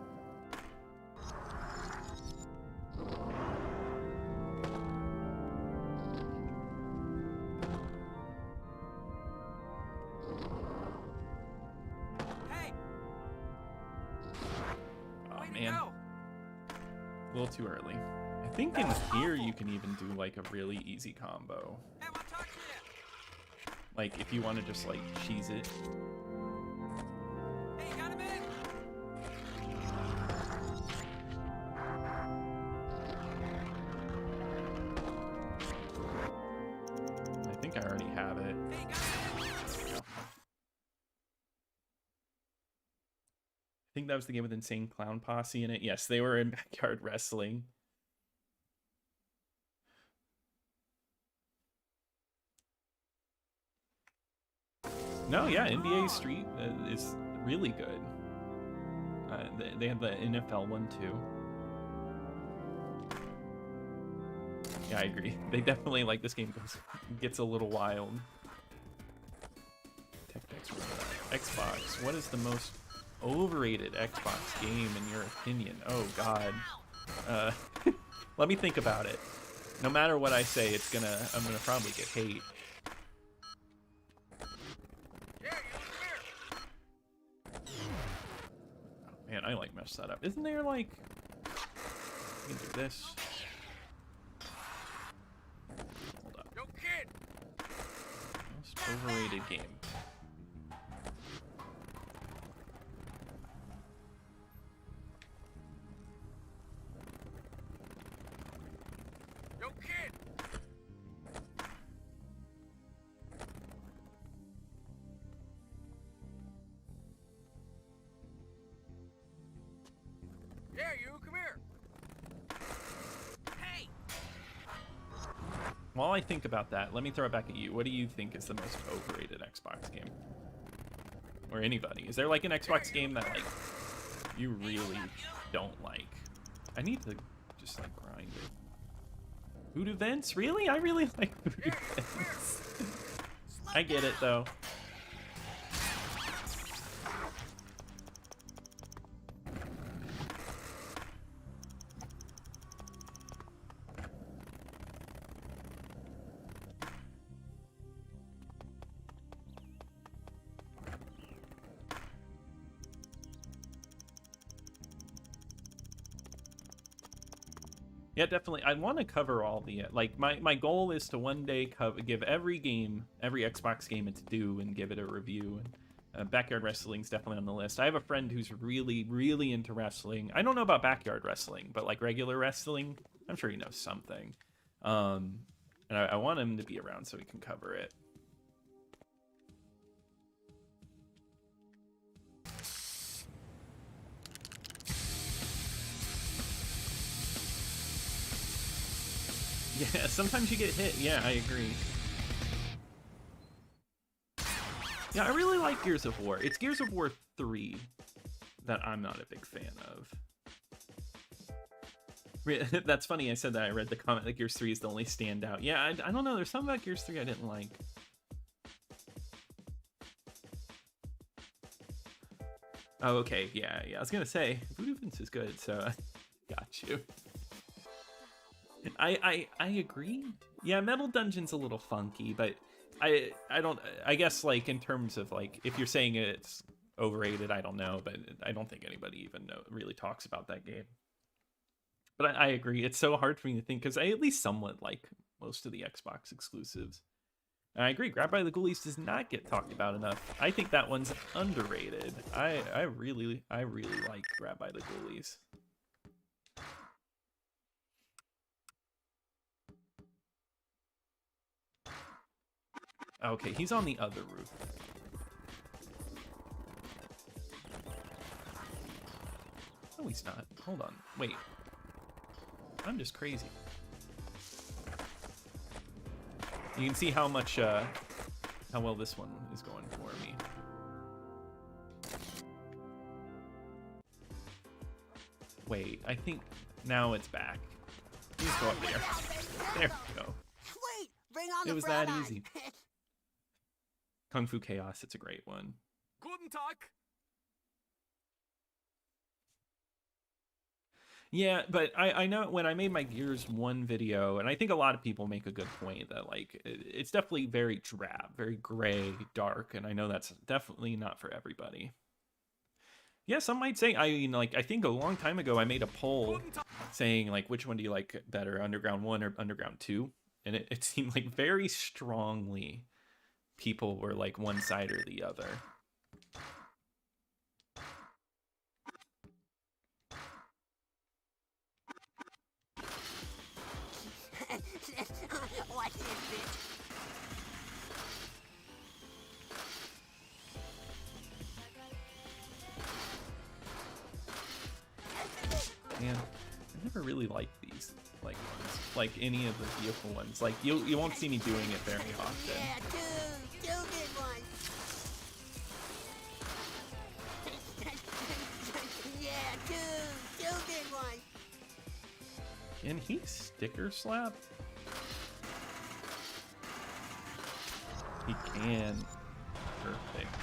Hey. Oh Way to man, go. a little too early. I think in here you can even do like a really easy combo. Hey, I want to talk to you. Like if you want to just like cheese it. Hey, you got a minute? I think I already have it. Hey, you got a minute? There we go. I think that was the game with Insane Clown Posse in it. Yes, they were in Backyard Wrestling. No, yeah, NBA Street is really good. They have the NFL one too. Yeah, I agree. They definitely like this game gets a little wild. Xbox. What is the most overrated Xbox game in your opinion? Oh God. Let me think about it. No matter what I say, I'm gonna probably get hate. Man, I like messed that up. Isn't there like you can do this? Hold up. Yo, kid! Most overrated game. Yo, kid! Yeah, you, come here! Hey. While I think about that, let me throw it back at you. What do you think is the most overrated Xbox game? Or anybody? Is there like an Xbox game that like you really don't like? I need to just like grind it. Voodoo Vents? Really? I really like Voodoo Vents. I get it though. Yeah, definitely. I want to cover all the like my goal is to one day give every Xbox game its due and give it a review. And Backyard Wrestling's definitely on the list. I have a friend who's really into wrestling. I don't know about Backyard Wrestling, but like regular wrestling, I'm sure he knows something. And I want him to be around so we can cover it. Yeah, sometimes you get hit. Yeah, I agree. Yeah, I really like Gears of War. It's Gears of War 3. that I'm not a big fan of. That's funny. I said that I read the comment that Gears 3 is the only standout. Yeah, I don't know. There's something about Gears 3 I didn't like. Oh, okay. Yeah. I was gonna say Voodoo Vince is good, so got you. I agree. Yeah, Metal Dungeon's a little funky, but I guess like in terms of like if you're saying it's overrated, I don't know, but I don't think anybody even really talks about that game. But I agree. It's so hard for me to think because I at least somewhat like most of the Xbox exclusives. And I agree. Grab by the Ghoulies does not get talked about enough. I think that one's underrated. I really like Grab by the Ghoulies. Okay, he's on the other roof. No, he's not. Hold on. Wait. I'm just crazy. You can see how much, how well this one is going for me. Wait, I think now it's back. You just go up there. There we go. Wait, bring on It was that easy. Kung Fu Chaos, it's a great one. Guten Tag. Yeah, but I know when I made my Gears 1 video, and I think a lot of people make a good point that like it's definitely very drab, very gray, dark, and I know that's definitely not for everybody. Yeah, some might say I think a long time ago I made a poll saying like which one do you like better, Underground 1 or Underground 2? And it seemed like very strongly people were like one side or the other. Watch this, bitch. Man, I never really liked these like ones, like any of the vehicle ones. Like you won't see me doing it very often. Yeah, two good ones. Yeah, two good ones. Can he sticker slap? He can. Perfect.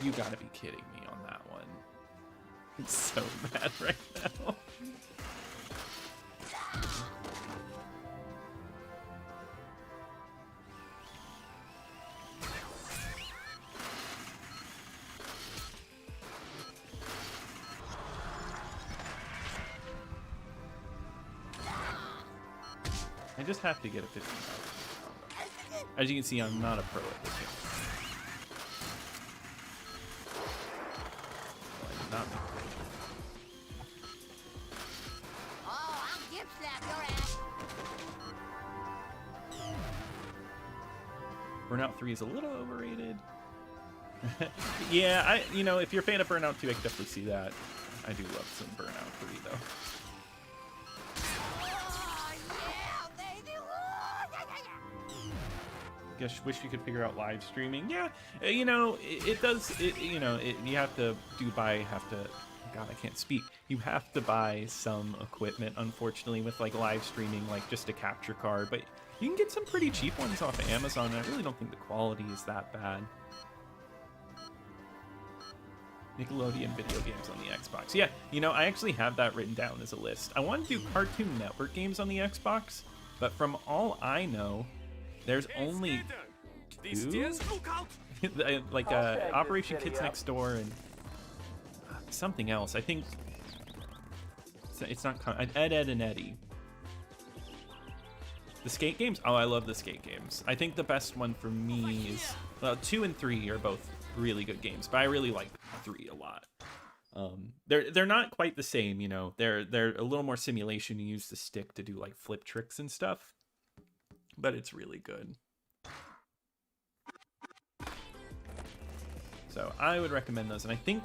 You gotta be kidding me on that one. It's so bad right now. I just have to get a 15,000. As you can see, I'm not a pro at this game. Like, not me. Oh, I'll gift slap your ass. Burnout 3 is a little overrated. Yeah, if you're a fan of Burnout 2, I can definitely see that. I do love some Burnout 3 though. Guess wish you could figure out live streaming. Yeah, it does. You have to God, I can't speak. You have to buy some equipment, unfortunately, with like live streaming, like just a capture card. But you can get some pretty cheap ones off of Amazon. And I really don't think the quality is that bad. Nickelodeon video games on the Xbox. Yeah, I actually have that written down as a list. I want to do Cartoon Network games on the Xbox, but from all I know, there's only two? Like Operation Kids Next Door and something else. I think it's not Ed, Ed, and Eddie. The skate games? Oh, I love the skate games. I think the best one for me is 2 and 3 are both really good games, but I really like 3 a lot. They're not quite the same, They're a little more simulation. You use the stick to do like flip tricks and stuff. But it's really good. So I would recommend those, and I think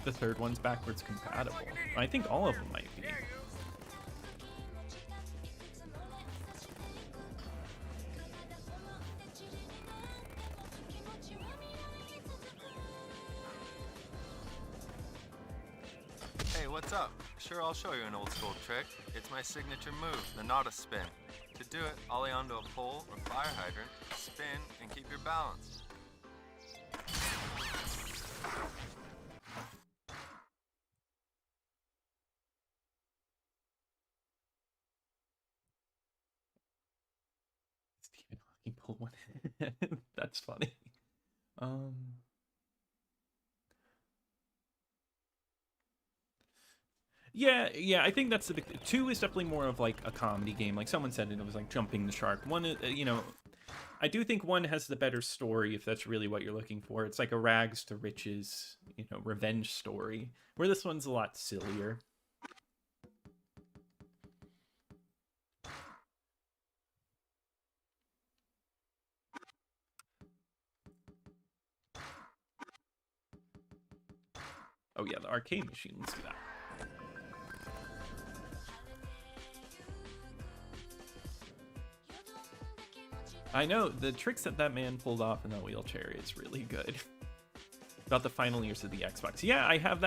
the third one's backwards compatible. I think all of them might be. What's up? Sure, I'll show you an old school trick. It's my signature move, the Nauta spin. To do it, ollie onto a pole or fire hydrant, spin, and keep your balance. Stephen Hawking pulled one. That's funny. Yeah, I think that's the big. 2 is definitely more of like a comedy game. Like someone said, it was like jumping the shark. 1, you know, I do think 1 has the better story if that's really what you're looking for. It's like a rags to riches, you know, revenge story. Where this one's a lot sillier. Oh yeah, the arcade machine. Let's do that. I know, the tricks that that man pulled off in that wheelchair is really good. About the final years of the Xbox. Yeah, I have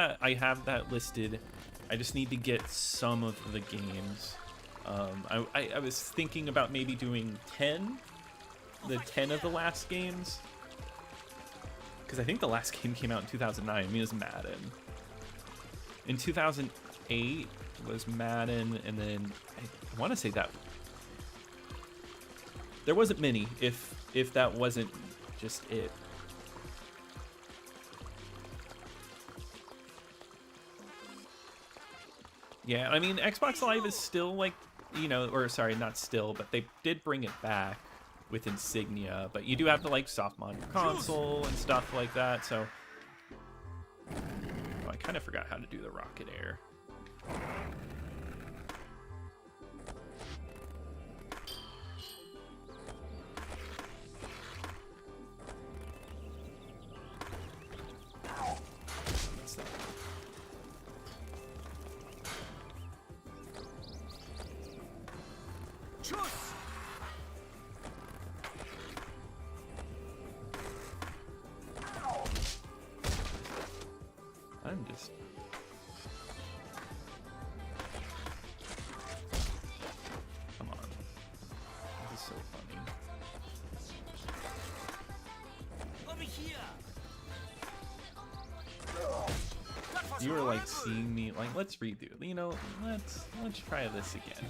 that listed. I just need to get some of the games. I was thinking about maybe doing 10 of the last games. Because I think the last game came out in 2009. I mean, it was Madden. In 2008 was Madden, and then I want to say that there wasn't many, if that wasn't just it. Yeah, I mean, Xbox Live is still like, you know, or sorry, not still, but they did bring it back with Insignia, but you do have to like soft mod your console and stuff like that, so. Oh, I kind of forgot how to do the Rocket Air. I'm just... Come on. This is so funny. Over here. You were like seeing me, like, let's redo. You know, let's try this again.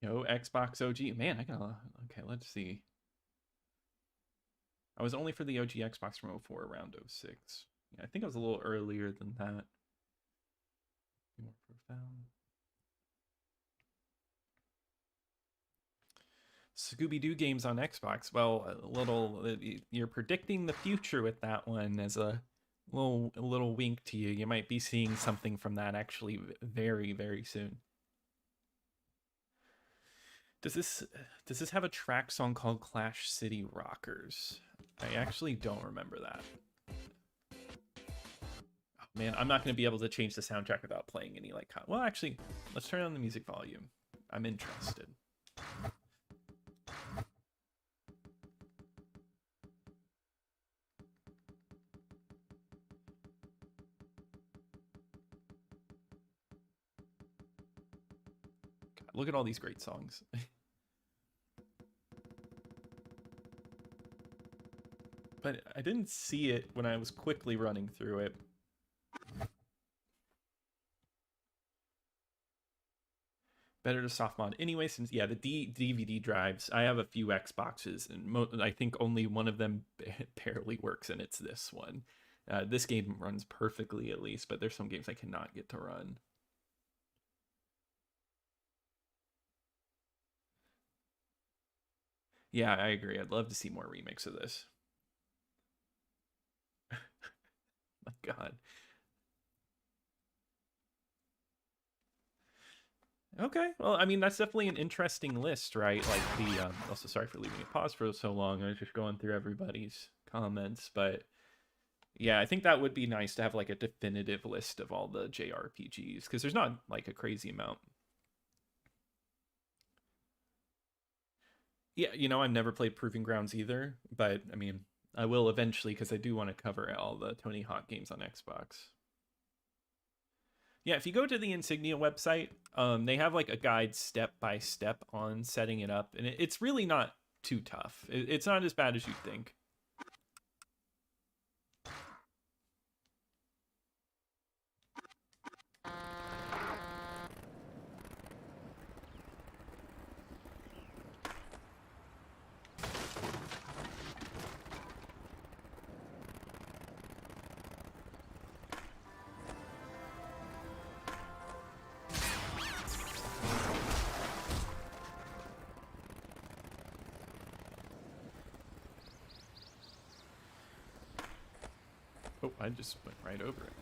Yo, Xbox OG. Man, I gotta... Okay, let's see. I was only for the OG Xbox from 04 around 06. Yeah, I think I was a little earlier than that. Be more profound. Scooby-Doo games on Xbox. Well, a little... You're predicting the future with that one as a little wink to you. You might be seeing something from that actually very, very soon. Does this have a track song called Clash City Rockers? I actually don't remember that. Oh, man, I'm not going to be able to change the soundtrack without playing any like... Well, actually, let's turn on the music volume. I'm interested. God, look at all these great songs. But I didn't see it when I was quickly running through it. Better to soft mod anyway, since yeah, the DVD drives. I have a few Xboxes, and I think only one of them barely works, and it's this one. This game runs perfectly at least, but there's some games I cannot get to run. Yeah, I agree. I'd love to see more remakes of this. My God. Okay, well, I mean, that's definitely an interesting list, right? Like the, also sorry for leaving a pause for so long. I was just going through everybody's comments, but yeah, I think that would be nice to have like a definitive list of all the JRPGs, because there's not like a crazy amount. Yeah, you know, I've never played Proving Grounds either, but I mean, I will eventually because I do want to cover all the Tony Hawk games on Xbox. Yeah, if you go to the Insignia website, they have like a guide step by step on setting it up, and it's really not too tough. It's not as bad as you'd think. Oh, I just went right over it.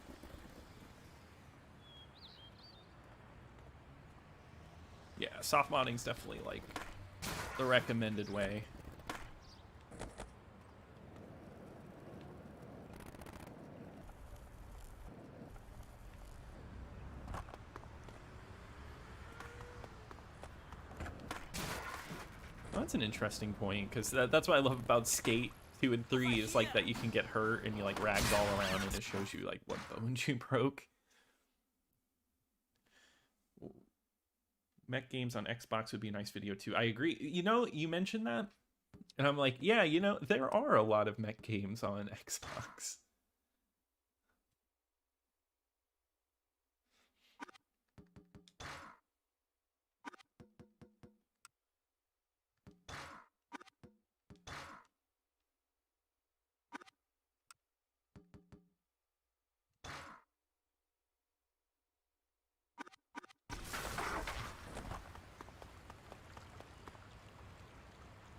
Yeah, soft modding's definitely like the recommended way. Well, that's an interesting point, because that's what I love about Skate 2 and 3 is like that you can get hurt and you like ragdoll around and it shows you like what bones you broke. Mech games on Xbox would be a nice video too. I agree. You know, you mentioned that, and I'm like, yeah, you know, there are a lot of mech games on Xbox.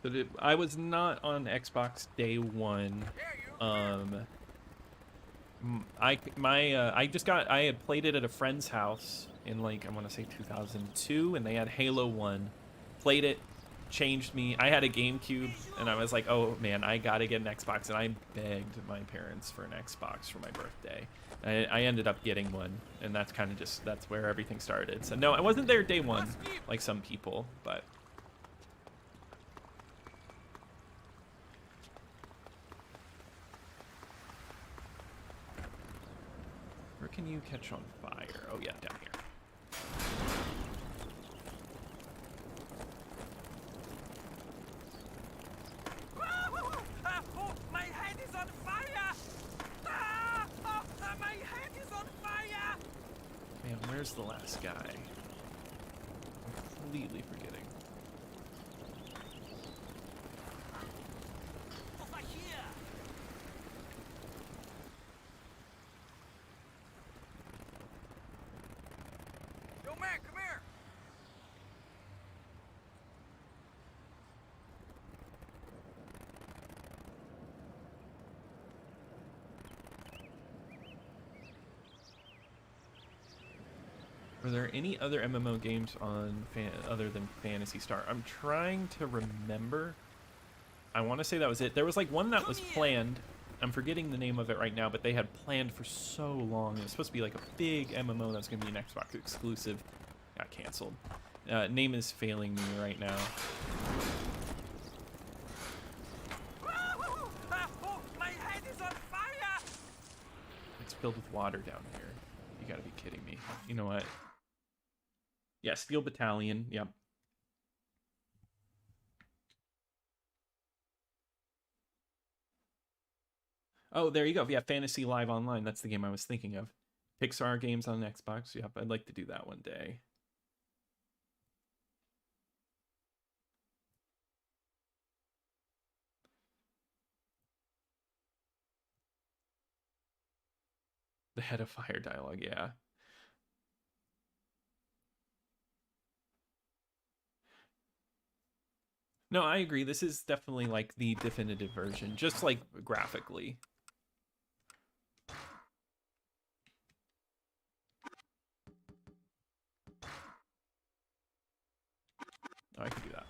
But I was not on Xbox day one. I had played it at a friend's house in like, I want to say 2002, and they had Halo 1. Played it, changed me. I had a GameCube, and I was like, oh man, I gotta get an Xbox, and I begged my parents for an Xbox for my birthday. I ended up getting one, and that's kind of just, that's where everything started. So no, I wasn't there day one, like some people, but... Where can you catch on fire? Oh yeah, down here. My head is on fire! My head is on fire! Man, where's the last guy? I'm completely forgetting. Over here! Yo, man, come here! Are there any other MMO games on other than Phantasy Star? I'm trying to remember. I want to say that was it. There was like one that was planned. I'm forgetting the name of it right now, but they had planned for so long. It was supposed to be like a big MMO that's going to be an Xbox exclusive. Got canceled. Name is failing me right now. My head is on fire! It's filled with water down here. You gotta be kidding me. You know what? Yeah, Steel Battalion. Yep. Oh, there you go. Yeah, Fantasy Live Online. That's the game I was thinking of. Pixar games on Xbox. Yep, I'd like to do that one day. The Head of Fire dialogue, yeah. No, I agree. This is definitely like the definitive version, just like graphically. Oh, I can do that.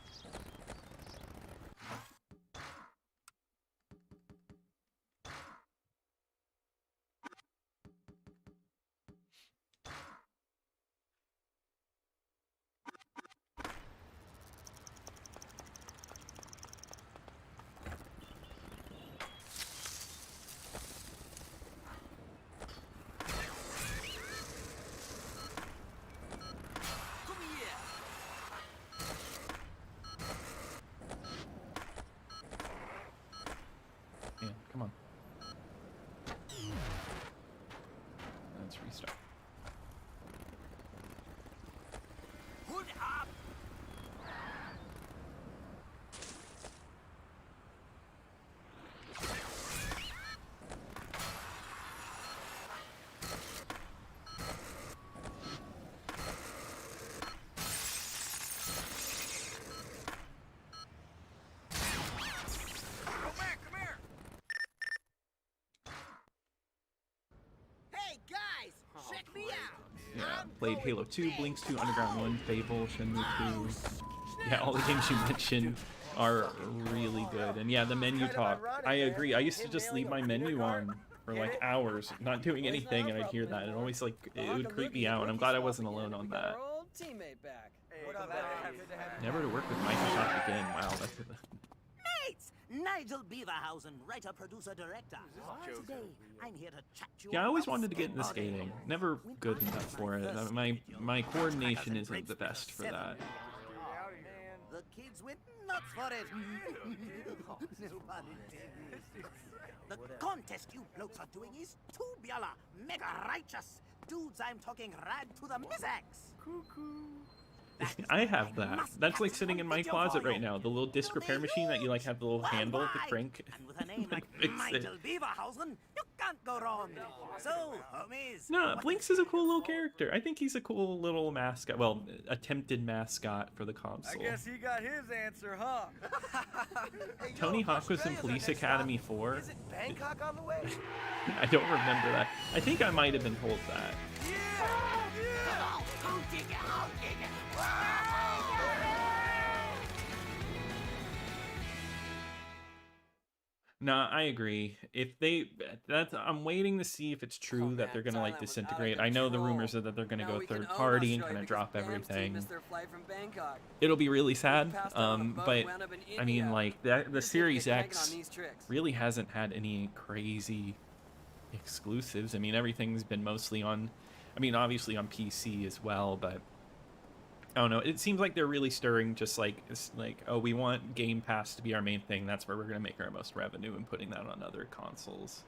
Yeah, come on. Let's restart. Hood up! Go back, come here! Hey guys, check me out! Yeah, played Halo 2, Blinks 2, Underground 1, Fable, Shenmue 2. Yeah, all the games you mentioned are really good. And yeah, the menu talk. I agree. I used to just leave my menu on for like hours, not doing anything, and I'd hear that. And always like it would creep me out. And I'm glad I wasn't alone on that. Our old teammate back. What up, buddy? Never to work with Microsoft again. Wow, that's Mates! Nigel Beaverhausen, writer, producer, director. Today, I'm here to chat you yeah. I always up wanted to get into about skating. Never good enough for it. My coordination isn't the best for that. The kids went nuts for it. Oh, no pun intended. The contest you blokes are doing is tubular, mega righteous. Dudes, I'm talking rad to the Mizax. I have that. That's like sitting in my closet right now. The little disc repair machine that you like have the little handle to crank. And with a name like Fix it. Nigel Beaverhausen, you can't go wrong. So, homies. No, Blinks is a cool little character. I think he's a cool little mascot. Well, attempted mascot for the I console. guess he got his answer, huh? Hey, Tony yo, Hawk was in Australia's our Police next Academy stop. 4. Is it Bangkok on the way? I don't remember that. I think I might have been told that. Nah, I agree. If they, I'm waiting to see if it's true that they're gonna like disintegrate. I know the rumors are that they're gonna go third party and kind of drop everything. It'll be really sad. But I mean, like the Series X really hasn't had any crazy exclusives. I mean, everything's been mostly on, I mean, obviously on PC as well, but I don't know. It seems like they're really stirring just like, it's like, oh, we want Game Pass to be our main thing. That's where we're going to make our most revenue and putting that on other consoles.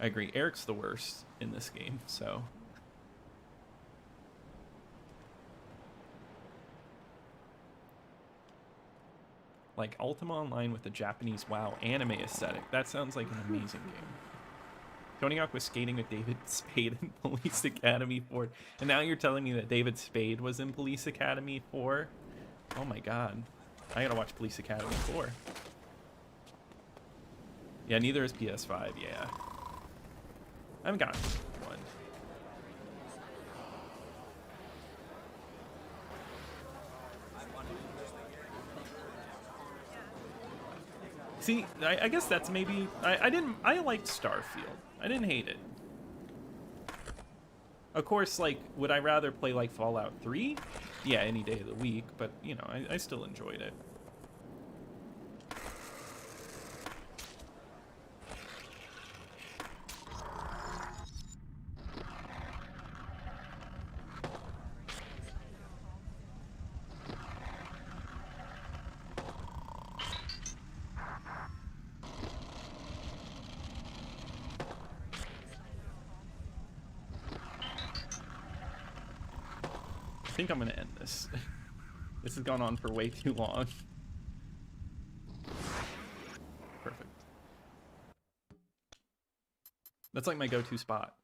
I agree. Eric's the worst in this game, so. Like Ultima Online with the Japanese WoW anime aesthetic. That sounds like an amazing game. Tony Hawk was skating with David Spade in Police Academy 4. And now you're telling me that David Spade was in Police Academy 4? Oh my god. I gotta watch Police Academy 4. Yeah, neither is PS5, yeah. I haven't gotten one. See, I guess that's maybe... I liked Starfield. I didn't hate it. Of course, like, would I rather play, like, Fallout 3? Yeah, any day of the week, but, you know, I still enjoyed it. I think I'm gonna end this. This has gone on for way too long. Perfect. That's like my go-to spot.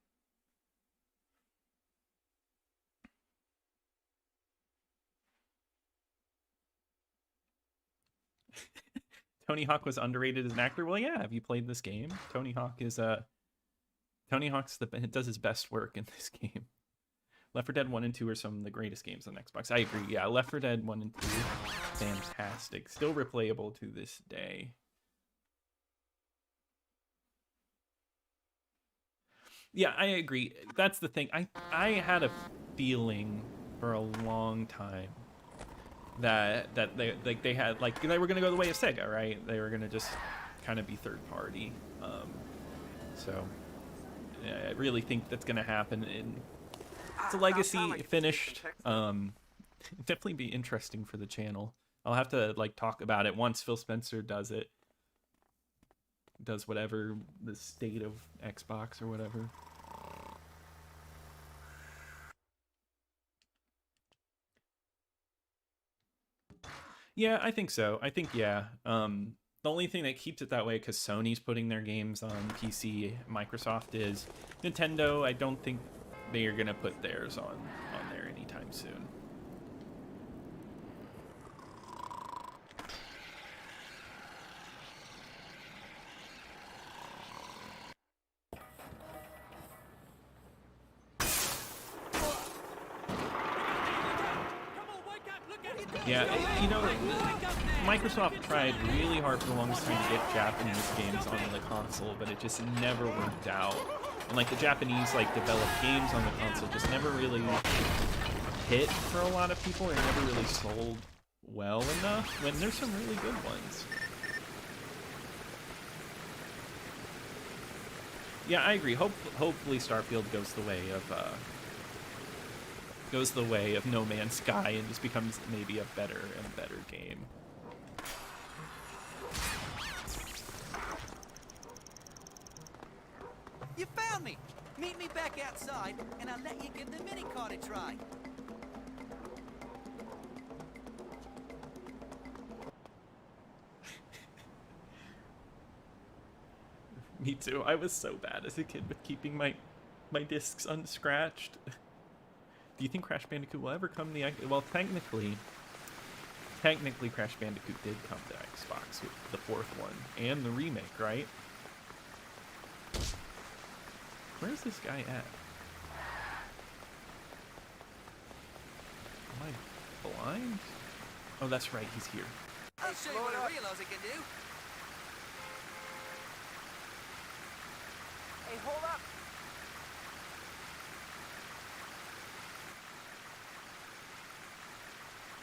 Tony Hawk was underrated as an actor. Well, yeah. Have you played this game? Tony Hawk does his best work in this game. Left 4 Dead 1 and 2 are some of the greatest games on Xbox. I agree. Yeah, Left 4 Dead 1 and 2, fantastic. Still replayable to this day. Yeah, I agree. That's the thing. I had a feeling for a long time that they had, like, they were gonna go the way of Sega, right? They were gonna just kind of be third party. So yeah, I really think that's gonna happen. It's a legacy finished. Definitely be interesting for the channel. I'll have to like talk about it once Phil Spencer does it. Does whatever the state of Xbox or whatever. Yeah, I think so. I think, yeah. The only thing that keeps it that way, because Sony's putting their games on PC, Microsoft is. Nintendo, I don't think they are going to put theirs on there anytime soon. Yeah, you know, Microsoft tried really hard for the longest time to get Japanese games onto the console, but it just never worked out. And like the Japanese like developed games on the console just never really hit for a lot of people, or never really sold well enough, when there's some really good ones. Yeah, I agree. Hopefully Starfield goes the way of No Man's Sky and just becomes maybe a better and better game. You found me! Meet me back outside, and I'll let you give the mini cart a try. Me too. I was so bad as a kid with keeping my discs unscratched. Do you think Crash Bandicoot will ever come to the... Well, technically Crash Bandicoot did come to Xbox with the 4th one and the remake, right? Where's this guy at? Am I blind? Oh, that's right, he's here. I'll show you what a real Aussie can do. Hey, hold up!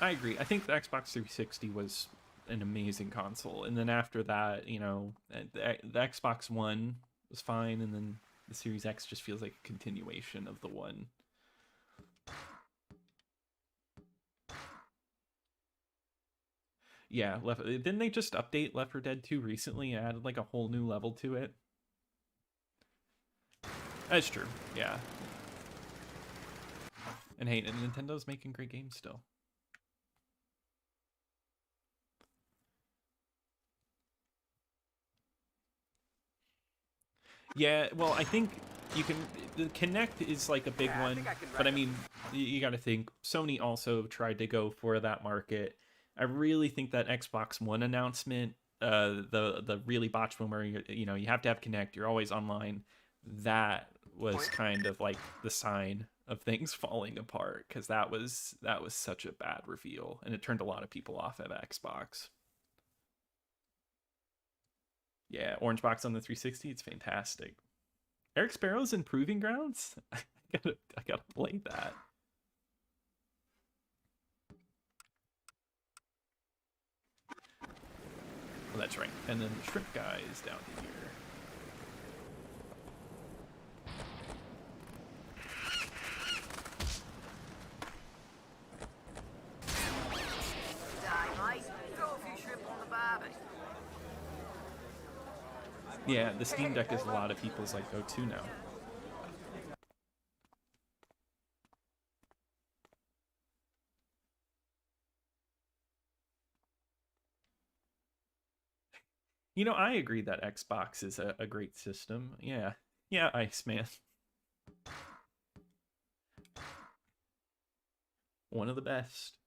I agree. I think the Xbox 360 was an amazing console, and then after that, you know, the Xbox One was fine, and then the Series X just feels like a continuation of the one. Yeah, didn't they just update Left 4 Dead 2 recently and added like a whole new level to it? That's true, yeah. And hey, Nintendo's making great games still. Yeah, well, I think you can... The Kinect is like a big one, but I mean, you got to think, Sony also tried to go for that market. I really think that Xbox One announcement, the really botched one where you know, you have to have Kinect, you're always online, that was kind of like the sign of things falling apart, because that was such a bad reveal, and it turned a lot of people off of Xbox. Yeah, Orange Box on the 360, it's fantastic. Eric Sparrow's in Proving Grounds? I gotta play that. Oh, that's right. And then the Shrimp Guy is down here. Yeah, the Steam Deck is a lot of people's like go-to now. You know, I agree that Xbox is a great system. Yeah. Yeah, Iceman. One of the best.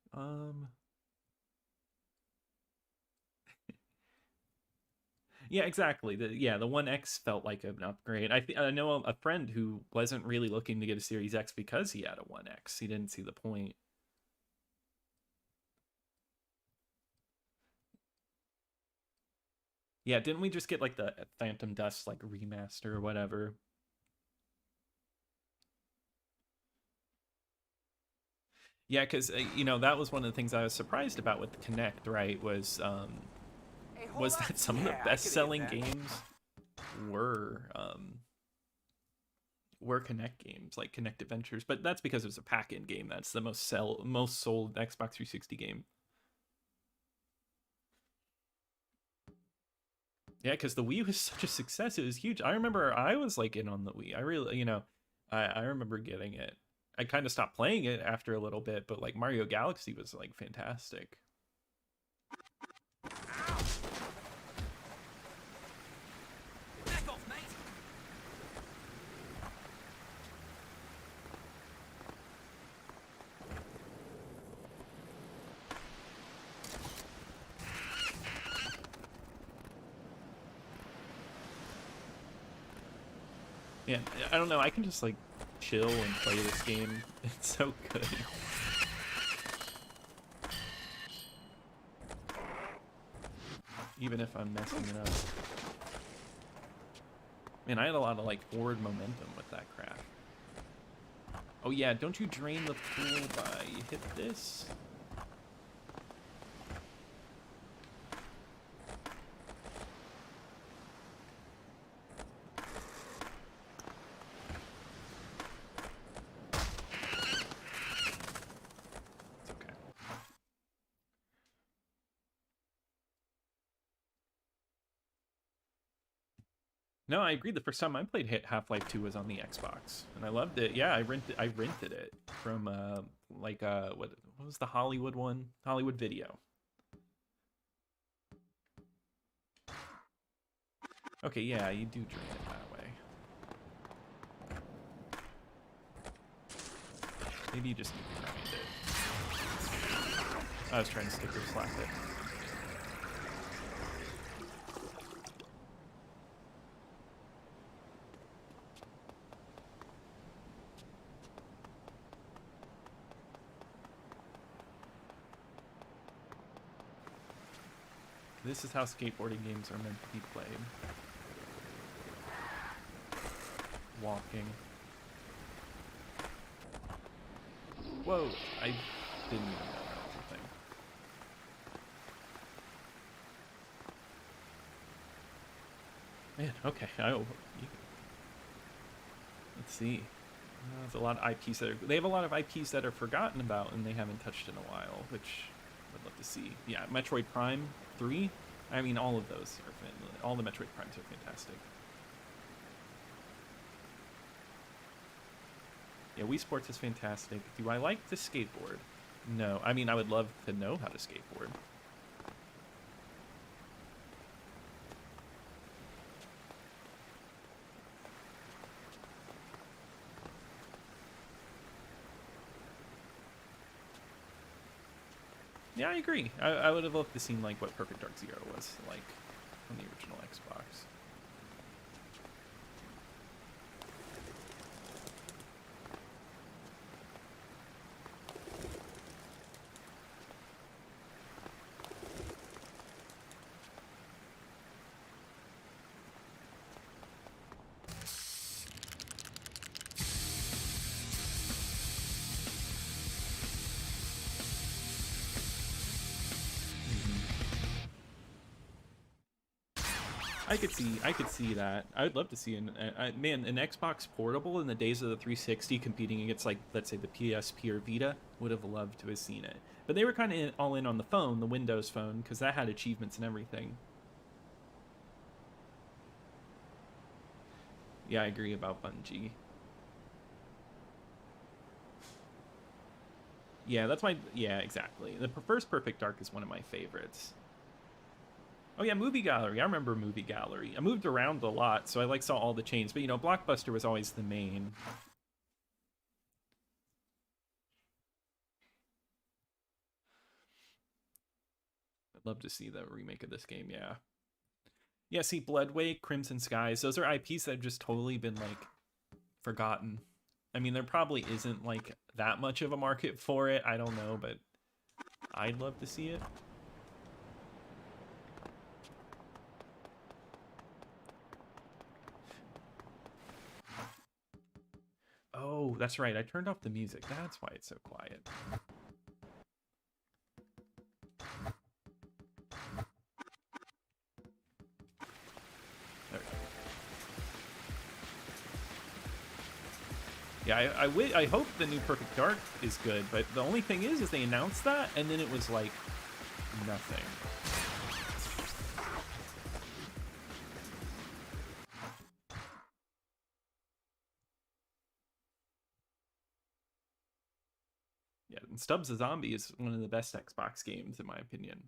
Yeah, exactly. The One X felt like an upgrade. I know a friend who wasn't really looking to get a Series X because he had a One X. He didn't see the point. Yeah, didn't we just get like the Phantom Dust like remaster or whatever? Yeah, because you know, that was one of the things I was surprised about with the Connect, right? Was that some of the best-selling games were Connect games, like Connect Adventures, but that's because it was a pack-in game. That's the most sold Xbox 360 game. Yeah, because the Wii was such a success. It was huge. I remember I was like in on the Wii. I really, you know, I remember getting it. I kind of stopped playing it after a little bit, but like Mario Galaxy was like fantastic. Back off, mate. Yeah, I don't know. I can just like chill and play this game. It's so good. Even if I'm messing it up. Man, I had a lot of like forward momentum with that crap. Oh yeah, don't you drain the pool by hit this? It's okay. No, I agree. The first time I played Half-Life 2 was on the Xbox, and I loved it. Yeah, I rented it from what was the Hollywood one? Hollywood Video. Okay, yeah, you do drain it that way. Maybe you just need to grind it. I was trying to sticker slap it. This is how skateboarding games are meant to be played. Walking. Whoa, I didn't even know that was a thing. Man, okay. Let's see. There's a lot of IPs they have a lot of IPs that are forgotten about and they haven't touched in a while, which I'd love to see. Yeah, Metroid Prime 3. I mean, all of those are all the Metroid Primes are fantastic. Yeah, Wii Sports is fantastic. Do I like to skateboard? No. I mean, I would love to know how to skateboard. Yeah, I agree. I would have loved to seen like what Perfect Dark Zero was like on the original Xbox. I could see that. I would love to see an Xbox portable in the days of the 360 competing against like let's say the PSP or Vita. Would have loved to have seen it, but they were kind of all in on the phone, the Windows phone, because that had achievements and everything. Yeah, I agree about Bungie. Yeah, that's my yeah exactly. The first Perfect Dark is one of my favorites. Oh yeah, Movie Gallery. I remember Movie Gallery. I moved around a lot, so I like saw all the chains. But you know, Blockbuster was always the main. I'd love to see the remake of this game. Yeah. Yeah, see, Bloodwake, Crimson Skies, those are IPs that have just totally been like forgotten. I mean, there probably isn't like that much of a market for it. I don't know, but I'd love to see it. Oh, that's right. I turned off the music. That's why it's so quiet. There we go. Yeah, I hope the new Perfect Dark is good, but the only thing is they announced that, and then it was like nothing. Yeah, and Stubbs the Zombie is one of the best Xbox games, in my opinion.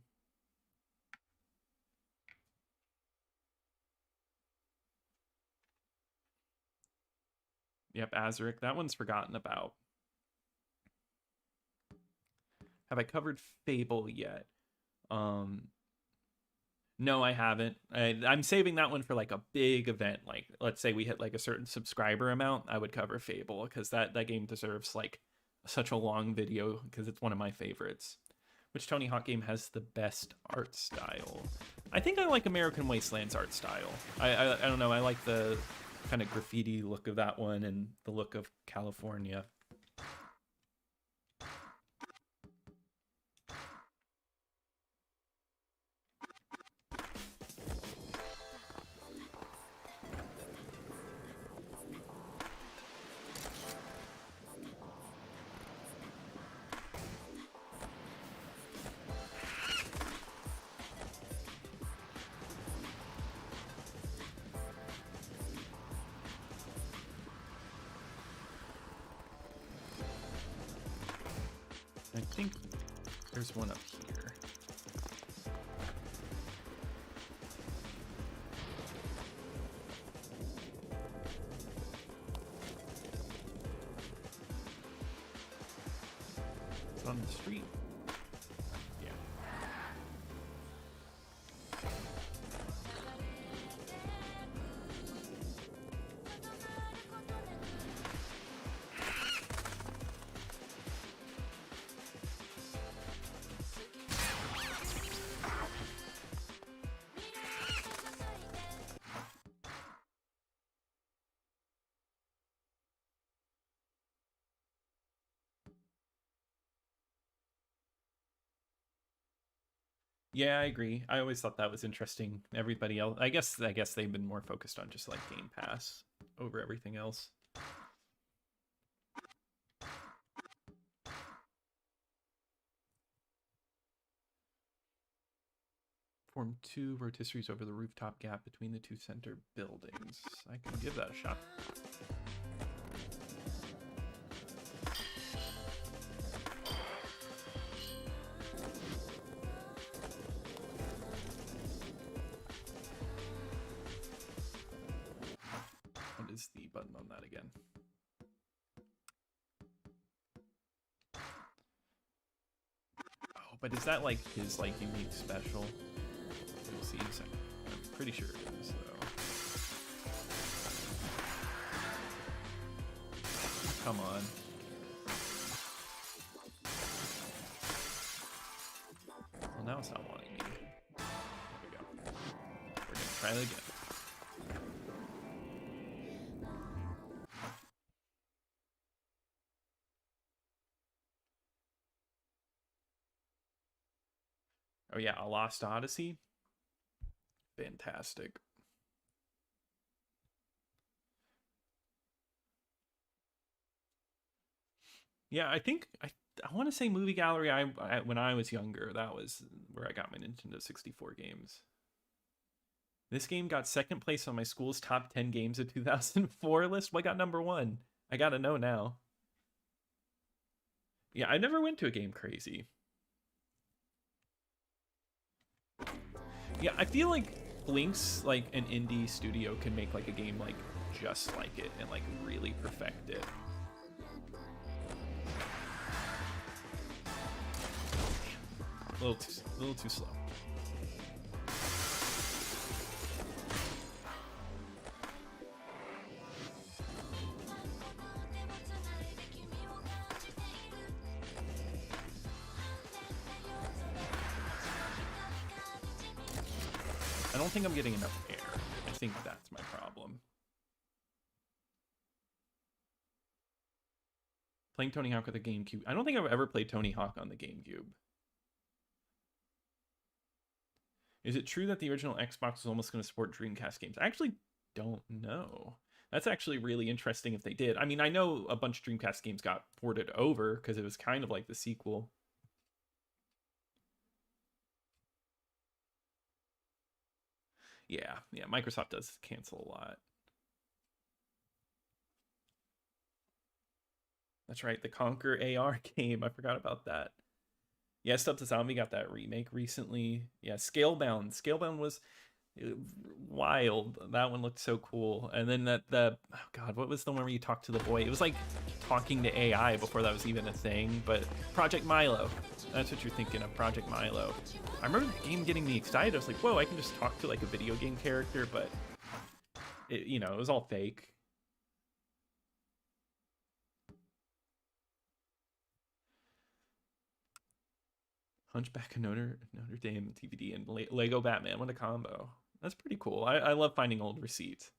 Yep, Azuric. That one's forgotten about. Have I covered Fable yet? No, I haven't. I'm saving that one for like a big event. Like, let's say we hit like a certain subscriber amount, I would cover Fable, because that game deserves like such a long video, because it's one of my favorites. Which Tony Hawk game has the best art style? I think I like American Wasteland's art style. I don't know. I like the kind of graffiti look of that one and the look of California. I think there's one up here. It's on the street. Yeah. Yeah, I agree. I always thought that was interesting. Everybody else, I guess they've been more focused on just like Game Pass over everything else. Form 2 rotisseries over the rooftop gap between the two center buildings. I can give that a shot. What is the button on that again? Oh, but is that like his like unique special? We'll see in a second. I'm pretty sure it is though. Come on. Well, now it's not wanting me. There we go. We're gonna try it again. Oh yeah, A Lost Odyssey. Fantastic. Yeah, I think I want to say Movie Gallery. When I was younger, that was where I got my Nintendo 64 games. This game got second place on my school's top 10 games of 2004 list. What got number 1? I gotta know now. Yeah, I never went to a game crazy. Yeah, I feel like Blink's like an indie studio can make like a game like just like it and like really perfect it. A little too slow. I don't think I'm getting enough air. I think that's my problem. Playing Tony Hawk with the GameCube. I don't think I've ever played Tony Hawk on the GameCube. Is it true that the original Xbox was almost going to support Dreamcast games? I actually don't know. That's actually really interesting if they did. I mean, I know a bunch of Dreamcast games got ported over because it was kind of like the sequel. Yeah, Microsoft does cancel a lot. That's right, the Conquer AR game. I forgot about that. Yeah, Stub to Zombie got that remake recently. Yeah, Scalebound. Scalebound was wild. That one looked so cool. And then oh god, what was the one where you talked to the boy? It was like talking to AI before that was even a thing. But Project Milo. That's what you're thinking of, Project Milo. I remember the game getting me excited. I was like, whoa, I can just talk to like a video game character, but it, you know, it was all fake. Hunchback of Notre Dame DVD and Lego Batman. What a combo. That's pretty cool. I love finding old receipts.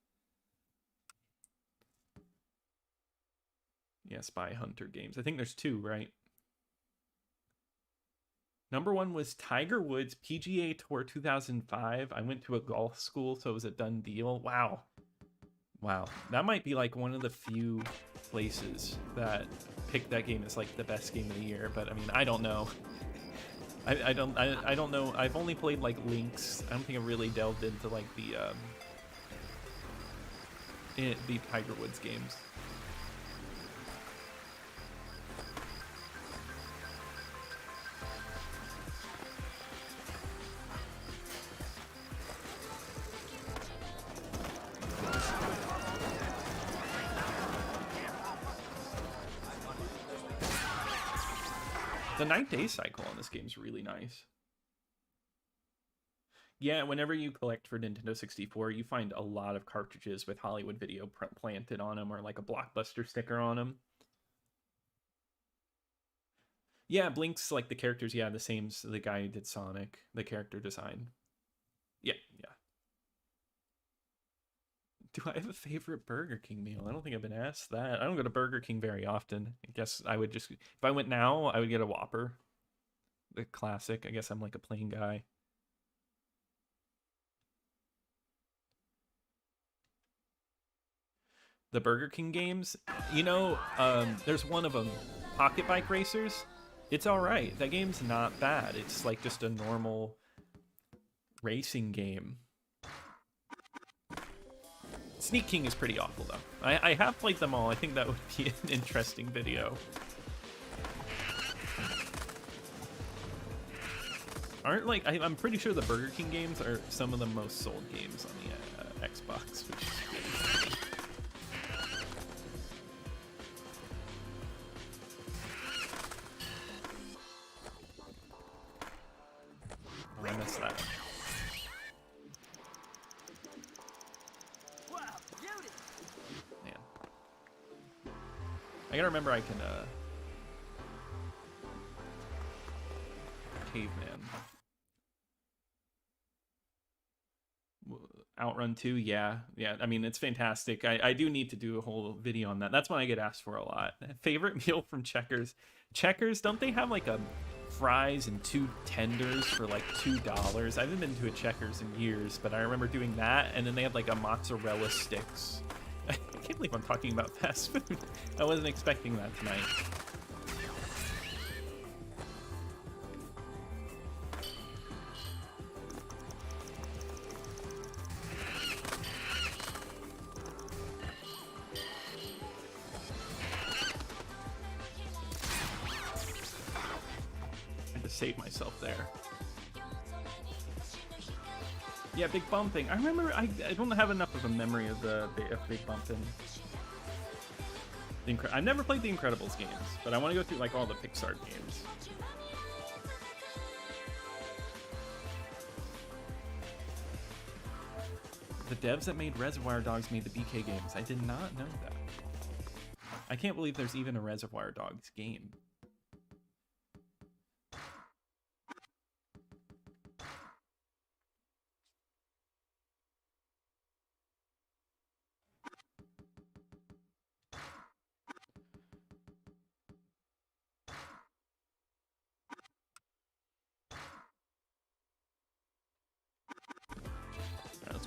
Yeah, Spy Hunter games. I think there's 2, right? Number 1 was Tiger Woods PGA Tour 2005. I went to a golf school, so it was a done deal. Wow. That might be like one of the few places that picked that game as like the best game of the year, but I mean, I don't know. I don't know. I've only played like Lynx. I don't think I've really delved into like the Tiger Woods games. The 9-day cycle on this game is really nice. Yeah, whenever you collect for Nintendo 64, you find a lot of cartridges with Hollywood Video planted on them or like a Blockbuster sticker on them. Yeah, Blink's like the characters, yeah, the same as the guy who did Sonic, the character design. Yeah. Do I have a favorite Burger King meal? I don't think I've been asked that. I don't go to Burger King very often. I guess I would just, if I went now, I would get a Whopper. The classic. I guess I'm like a plain guy. The Burger King games, you know, there's one of them, Pocket Bike Racers. It's all right. That game's not bad. It's like just a normal racing game. Sneak King is pretty awful, though. I have played them all. I think that would be an interesting video. I'm pretty sure the Burger King games are some of the most sold games on the Xbox, which is really oh, I missed that. Man. I gotta remember I can, Caveman. Outrun 2, yeah. I mean, it's fantastic. I do need to do a whole video on that. That's one I get asked for a lot. Favorite meal from Checkers? Checkers, don't they have like a fries and 2 tenders for like $2? I haven't been to a Checkers in years, but I remember doing that. And then they had like a mozzarella sticks. I can't believe I'm talking about fast food. I wasn't expecting that tonight. Save myself there. Yeah, Big Bumping. I remember, I don't have enough of a memory of Big Bumping. I've never played the Incredibles games, but I want to go through like all the Pixar games. The devs that made Reservoir Dogs made the BK games. I did not know that. I can't believe there's even a Reservoir Dogs game.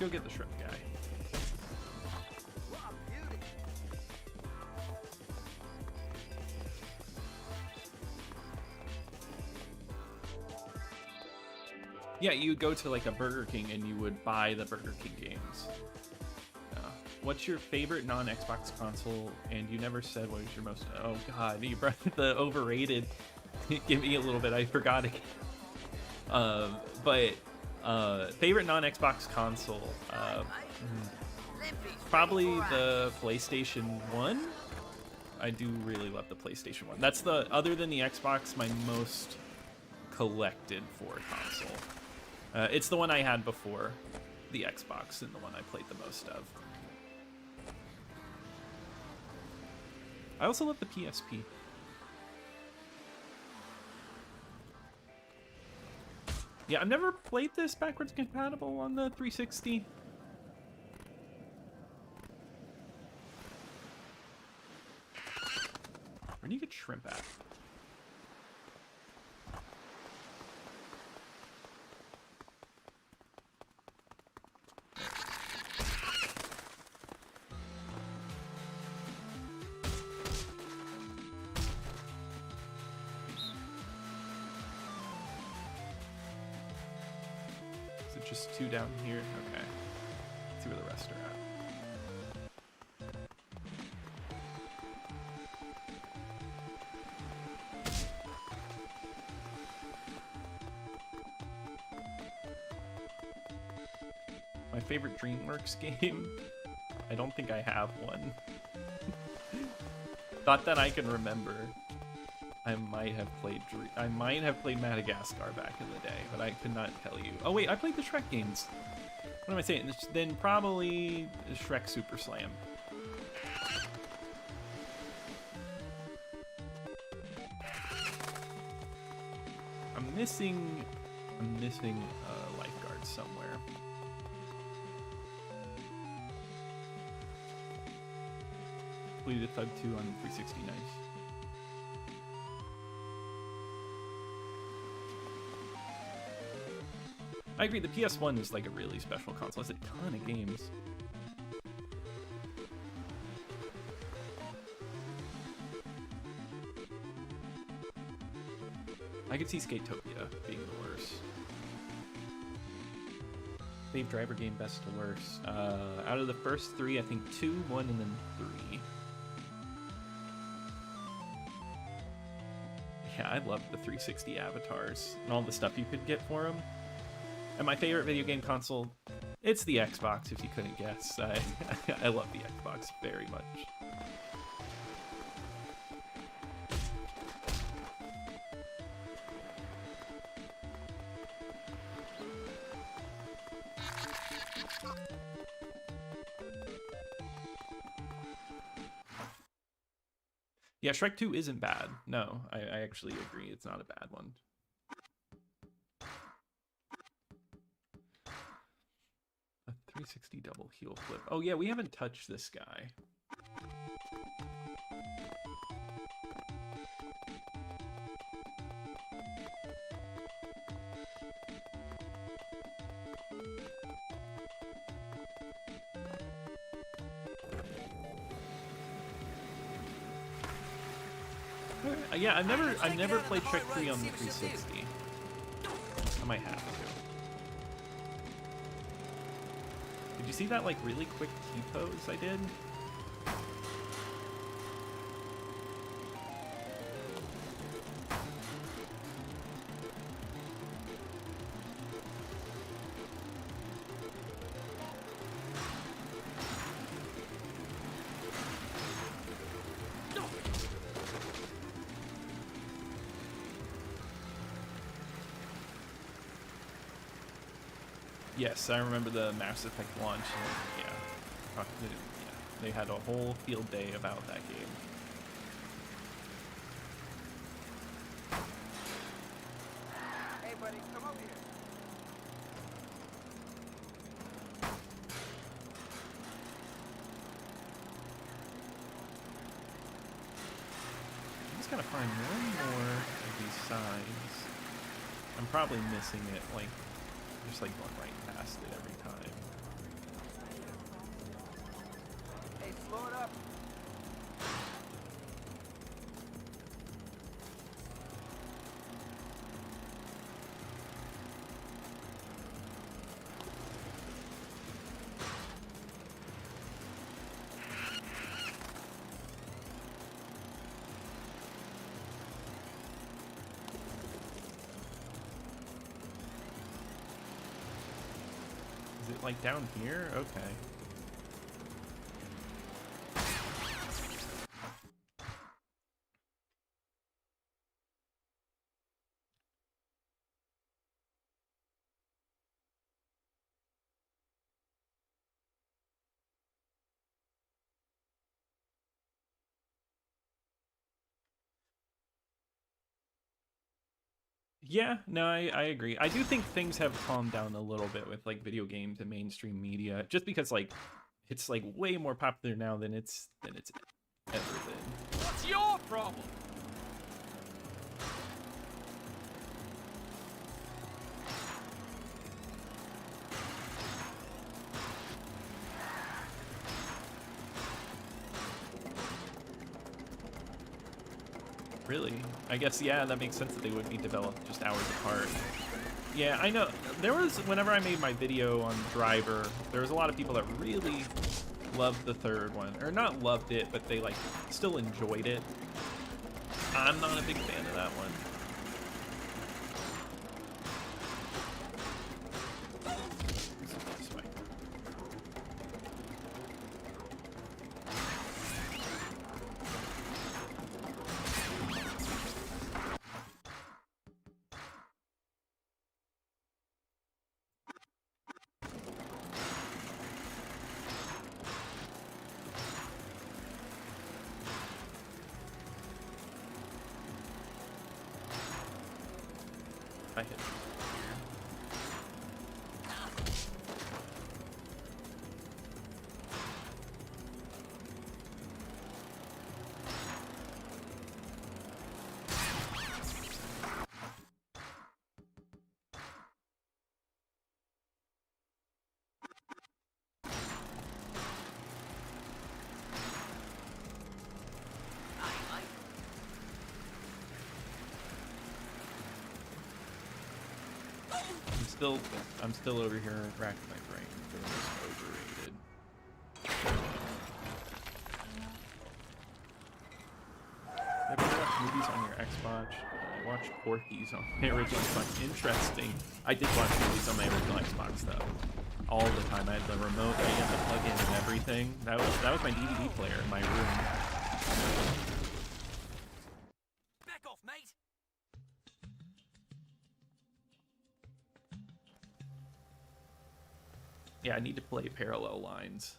go get the shrimp guy. Yeah, you would go to like a Burger King and you would buy the Burger King games. What's your favorite non-Xbox console? And you never said what was your most... Oh god, you brought the overrated. Give me a little bit, I forgot again. Favorite non-Xbox console? Probably the PlayStation 1. I do really love the PlayStation 1. That's the, other than the Xbox, my most collected for console. It's the one I had before the Xbox and the one I played the most of. I also love the PSP. Yeah, I've never played this backwards compatible on the 360. Where do you get shrimp at? Just two down here? Okay. Let's see where the rest are at. My favorite DreamWorks game? I don't think I have one. Not that I can remember. I might have played Madagascar back in the day, but I could not tell you. Oh wait, I played the Shrek games. What am I saying? Then probably Shrek Super Slam. I'm missing lifeguards somewhere. Completed Thug 2 on 360. Nice. I agree, the PS1 is like a really special console. It's a ton of games. I could see Skatopia being the worst. Fave driver game, best to worst. Out of the first three, I think 2, 1, and then 3. Yeah, I loved the 360 avatars and all the stuff you could get for them. And my favorite video game console, it's the Xbox, if you couldn't guess. I love the Xbox very much. Yeah, Shrek 2 isn't bad. No, I actually agree. It's not a bad one. A 360 double heel flip. Oh yeah, we haven't touched this guy. Yeah, I've never played Shrek 3 on the 360. I might have to. Did you see that like really quick T-pose I did? Yes, I remember the Mass Effect launch. Yeah, they had a whole field day about that game. Hey, buddy, come over here. I'm just gotta find one more of these signs. I'm probably missing it, like, just like going right past it every time. blow it up. Is it like down here? Okay. Yeah, no, I agree. I do think things have calmed down a little bit with like video games and mainstream media, just because like it's like way more popular now than it's ever been. What's your problem? Really? I guess, yeah, that makes sense that they would be developed just hours apart. Yeah, I know. There was, whenever I made my video on Driver, there was a lot of people that really loved the third one. Or not loved it, but they, like, still enjoyed it. I'm not a big fan of that one. This way. I hit. I'm still over here racking my brain for the most overrated. Ever watch movies on your Xbox? I watched Porky's on my original Xbox. Interesting. I did watch movies on my original Xbox though. All the time. I had the remote that I had to plug in and everything. That was my DVD player in my room. Back off, mate! Yeah, I need to play Parallel Lines.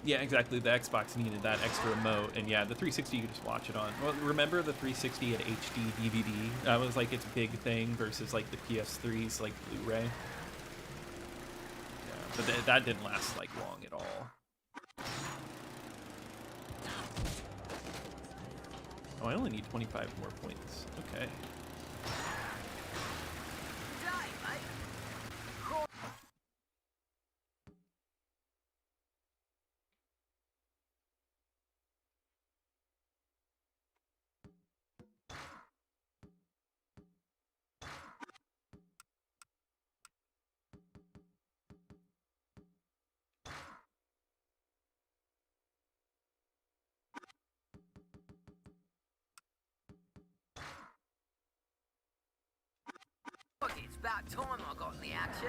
Yeah, exactly. The Xbox needed that extra remote, and yeah, the 360 you could just watch it on. Well, remember the 360 had HD DVD? That was like its big thing versus like the PS3's like Blu-ray. Yeah, but that didn't last like long at all. Oh, I only need 25 more points. Okay. It's about time I got in the action.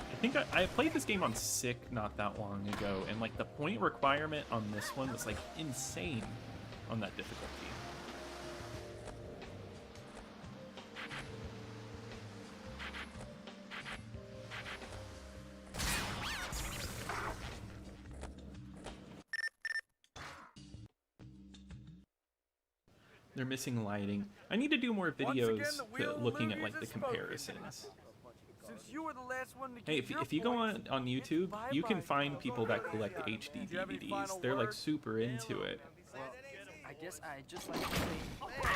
I think I played this game on Sick not that long ago, and like the point requirement on this one was like insane. on that difficulty. They're missing lighting. I need to do more videos looking at like the comparisons. Since you were the last one to Hey, get your if you go points, on YouTube, you can bye-bye. find people that collect HD DVDs. They're like super into it. Well, I guess I just like to say.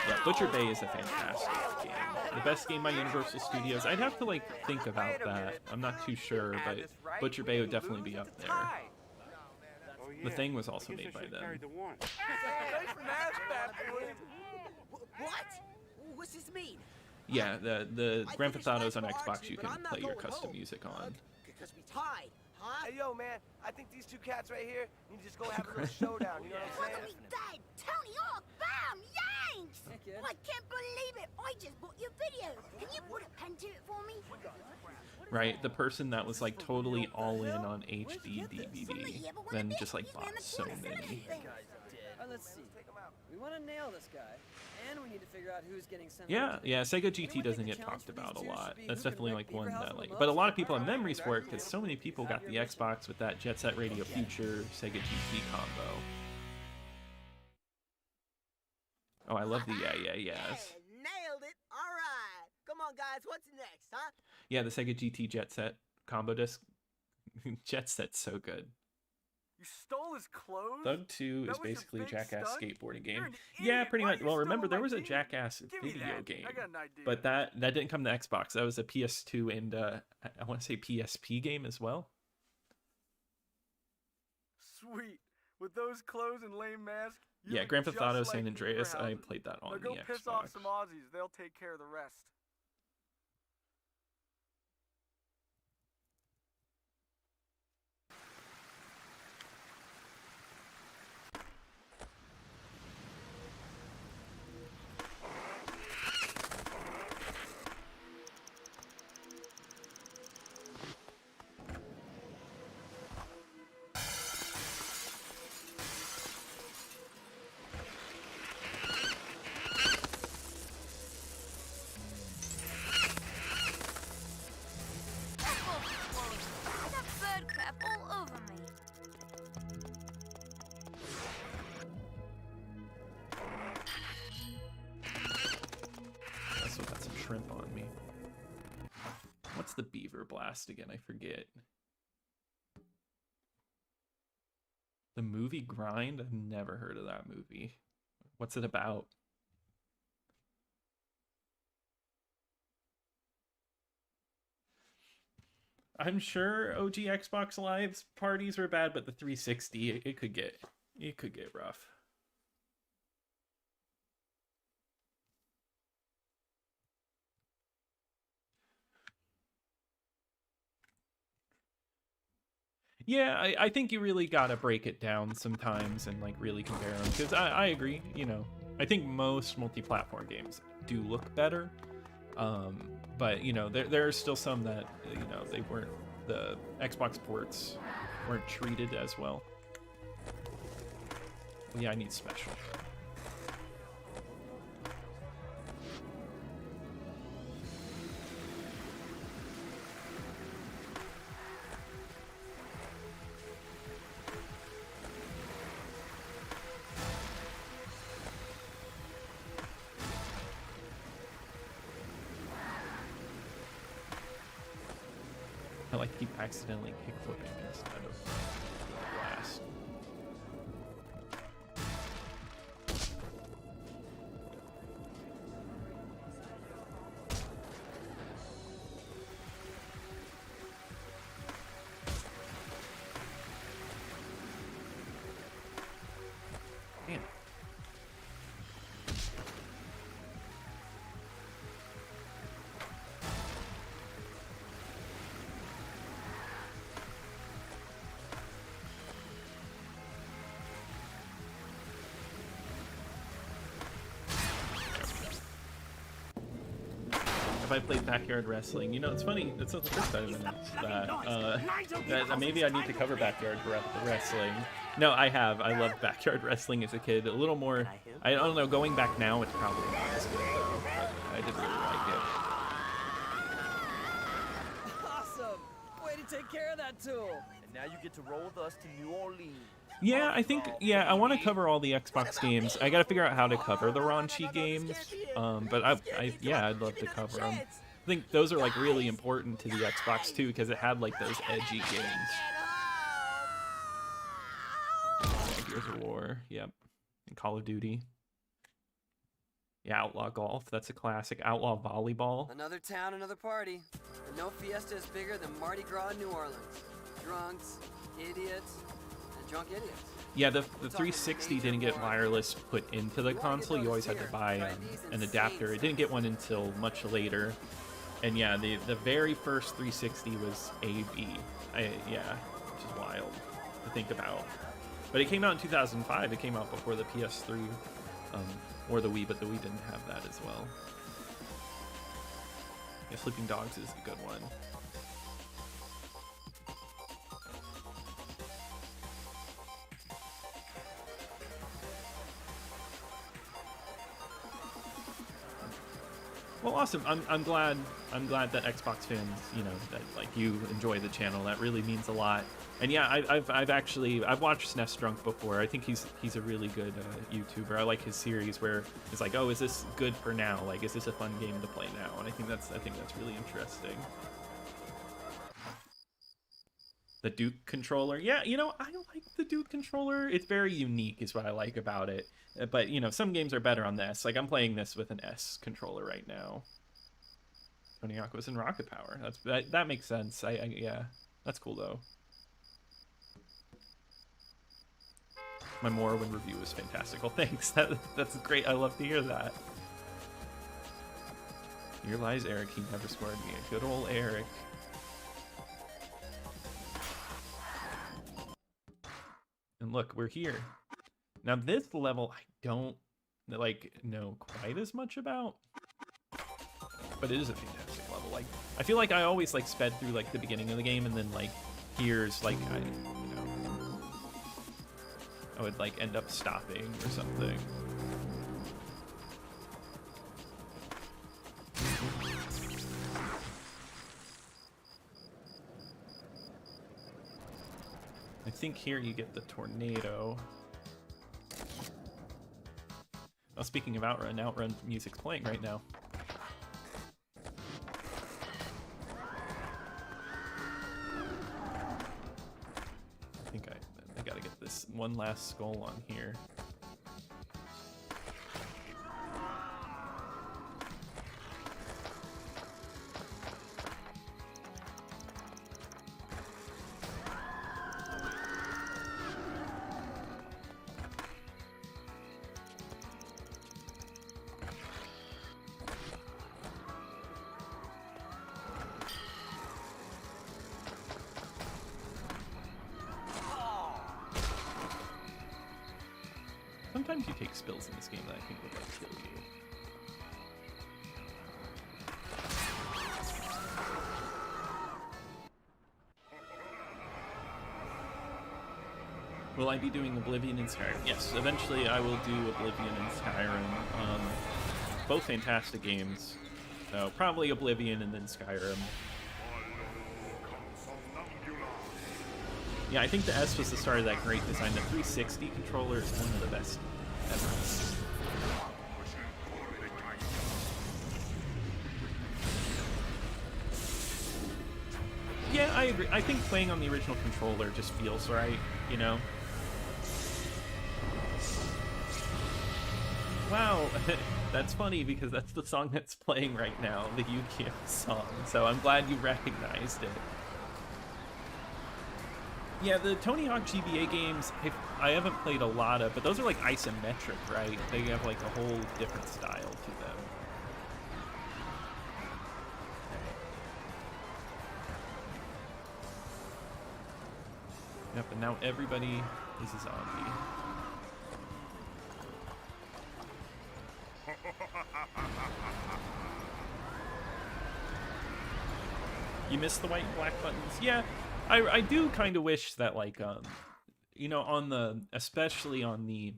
Yeah, Butcher Bay is a fantastic game. The best game by Universal Studios. I'd have to like think about that. I'm not too sure, but Butcher Bay would definitely be up there. The Thing was also made by them. What? What's this mean? Yeah, the Grand Theft Autos on Xbox you can play your custom music on. Because we tied, huh? Hey, yo, man, I think these two cats right here need to just go have a little showdown, you know what I'm saying? Dead, Tony Hawk, bam, yanks! Hey, kid. I can't believe it. I just bought your video. Can you put a pen to it for me? Right, the person that was like totally all in on HD DVD, then just like bought so many. Let's see. We want to nail this guy, and we need to figure out who's getting sent. Yeah, Sega GT doesn't get talked about a lot. That's definitely like one that like, but a lot of people have memories for it because so many people got the Xbox with that Jet Set Radio Future Sega GT combo. Oh, I love the yeah. Nailed it. All right. Come on, guys. What's next, huh? Yeah, the Sega GT Jet Set combo disc. Jet Set's so good. You stole his clothes? Thug 2 That is was your basically a fake Jackass stunt? skateboarding game. You're an Yeah, idiot. pretty Why much. you Well, stealing remember there my was a beat? Jackass Give me video that. game, I got an idea. but that didn't come to Xbox. That was a PS2 and I want to say PSP game as well. Sweet. With those clothes and lame mask. You Yeah, look Grand Theft just Auto like San Andreas. I Greyhound. played that on Now the go piss off Xbox. some Aussies. They'll take care of the rest. That bird crap all over me. I also got some shrimp on me. What's the Beaver Blast again? I forget. The movie Grind? I've never heard of that movie. What's it about? I'm sure OG Xbox Live's parties were bad, but the 360 it could get rough. Yeah, I think you really gotta break it down sometimes and like really compare them, because I agree, you know, I think most multi-platform games do look better, but you know there are still some that, you know, they weren't, the Xbox ports weren't treated as well. Yeah, I need special. I like keep accidentally kickflipping instead of blast. Damn. If I played Backyard Wrestling, you know, it's funny, it's not the first time I've announced that, that maybe I need to cover Backyard Wrestling. No, I have. I loved backyard wrestling as a kid. A little more. I don't know. Going back now, it's probably not as good though. But I did really like it. Awesome! Way to take care of that tool. And now you get to roll with us to New Orleans. Yeah, I think. Yeah, I want to cover all the Xbox games. I got to figure out how to cover the raunchy games. But I'd love to cover them. I think those are like really important to the Xbox too because it had like those edgy games. Gears of War, yep, and Call of Duty. Yeah, Outlaw Golf, that's a classic. Outlaw Volleyball. Another town, another party. And no fiesta is bigger than Mardi Gras in New Orleans. Drunks, idiots, and drunk idiots. Yeah, the 360 didn't get wireless put into the console. You always had to buy an adapter. It didn't get one until much later. And yeah, the very first 360 was AV. Yeah, which is wild to think about. But it came out in 2005. It came out before the PS3 or the Wii, but the Wii didn't have that as well. Yeah, Sleeping Dogs is a good one. Well, awesome. I'm glad that Xbox fans, you know, that like you enjoy the channel. That really means a lot. And yeah, I've watched SNES Drunk before. I think he's a really good YouTuber. I like his series where it's like, oh, is this good for now? Like, is this a fun game to play now? And I think that's really interesting. The Duke controller, yeah, you know, I like the Duke controller. It's very unique, is what I like about it. But you know, some games are better on the S. Like I'm playing this with an S controller right now. Tony Hawk was in Rocket Power. That makes sense. Yeah, that's cool though. My Morrowind review was fantastic. Well, thanks. That's great. I love to hear that. Here lies Eric. He never scored me. Good old Eric. And look, we're here. Now this level I don't know quite as much about, but it is a fantastic level. Like I feel like I always like sped through like the beginning of the game, and then like here's like I would like end up stopping or something. I think here you get the tornado. Well, speaking of Outrun music's playing right now. I think I gotta get this one last skull on here. Sometimes you take spills in this game that I think would like kill you. Will I be doing Oblivion and Skyrim? Yes, eventually I will do Oblivion and Skyrim. Both fantastic games. So probably Oblivion and then Skyrim. Yeah, I think the S was the start of that great design. The 360 controller is one of the best ever. Yeah, I agree. I think playing on the original controller just feels right, you know? Wow, that's funny because that's the song that's playing right now, the Yu-Gi-Oh song. So I'm glad you recognized it. Yeah, the Tony Hawk GBA games, I haven't played a lot of, but those are like isometric, right? They have like a whole different style to them. Yep, and now everybody is a zombie. You missed the white and black buttons? Yeah. I do kind of wish that, like, you know, especially on the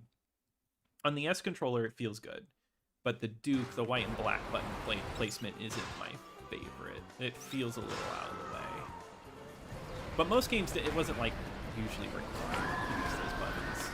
S controller, it feels good, but the Duke, the white and black button placement isn't my favorite. It feels a little out of the way. But most games, it wasn't like usually required to use those buttons.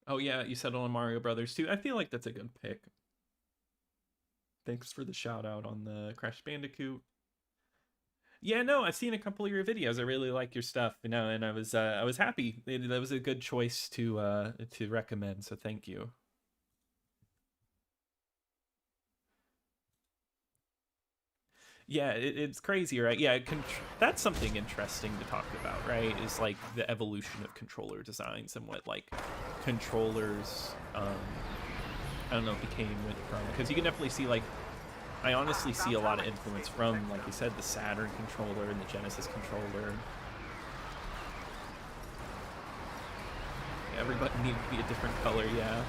Oh yeah, you settled on Mario Brothers too. I feel like that's a good pick. Thanks for the shout out on the Crash Bandicoot. Yeah, no, I've seen a couple of your videos. I really like your stuff, you know, and I was happy. That was a good choice to recommend. So thank you. Yeah, it's crazy, right? Yeah, that's something interesting to talk about, right? Is like the evolution of controller designs and what like controllers, I don't know, went from, because you can definitely see like, I honestly see a lot of influence from, like you said, the Saturn controller and the Genesis controller. Every button needed to be a different color, yeah.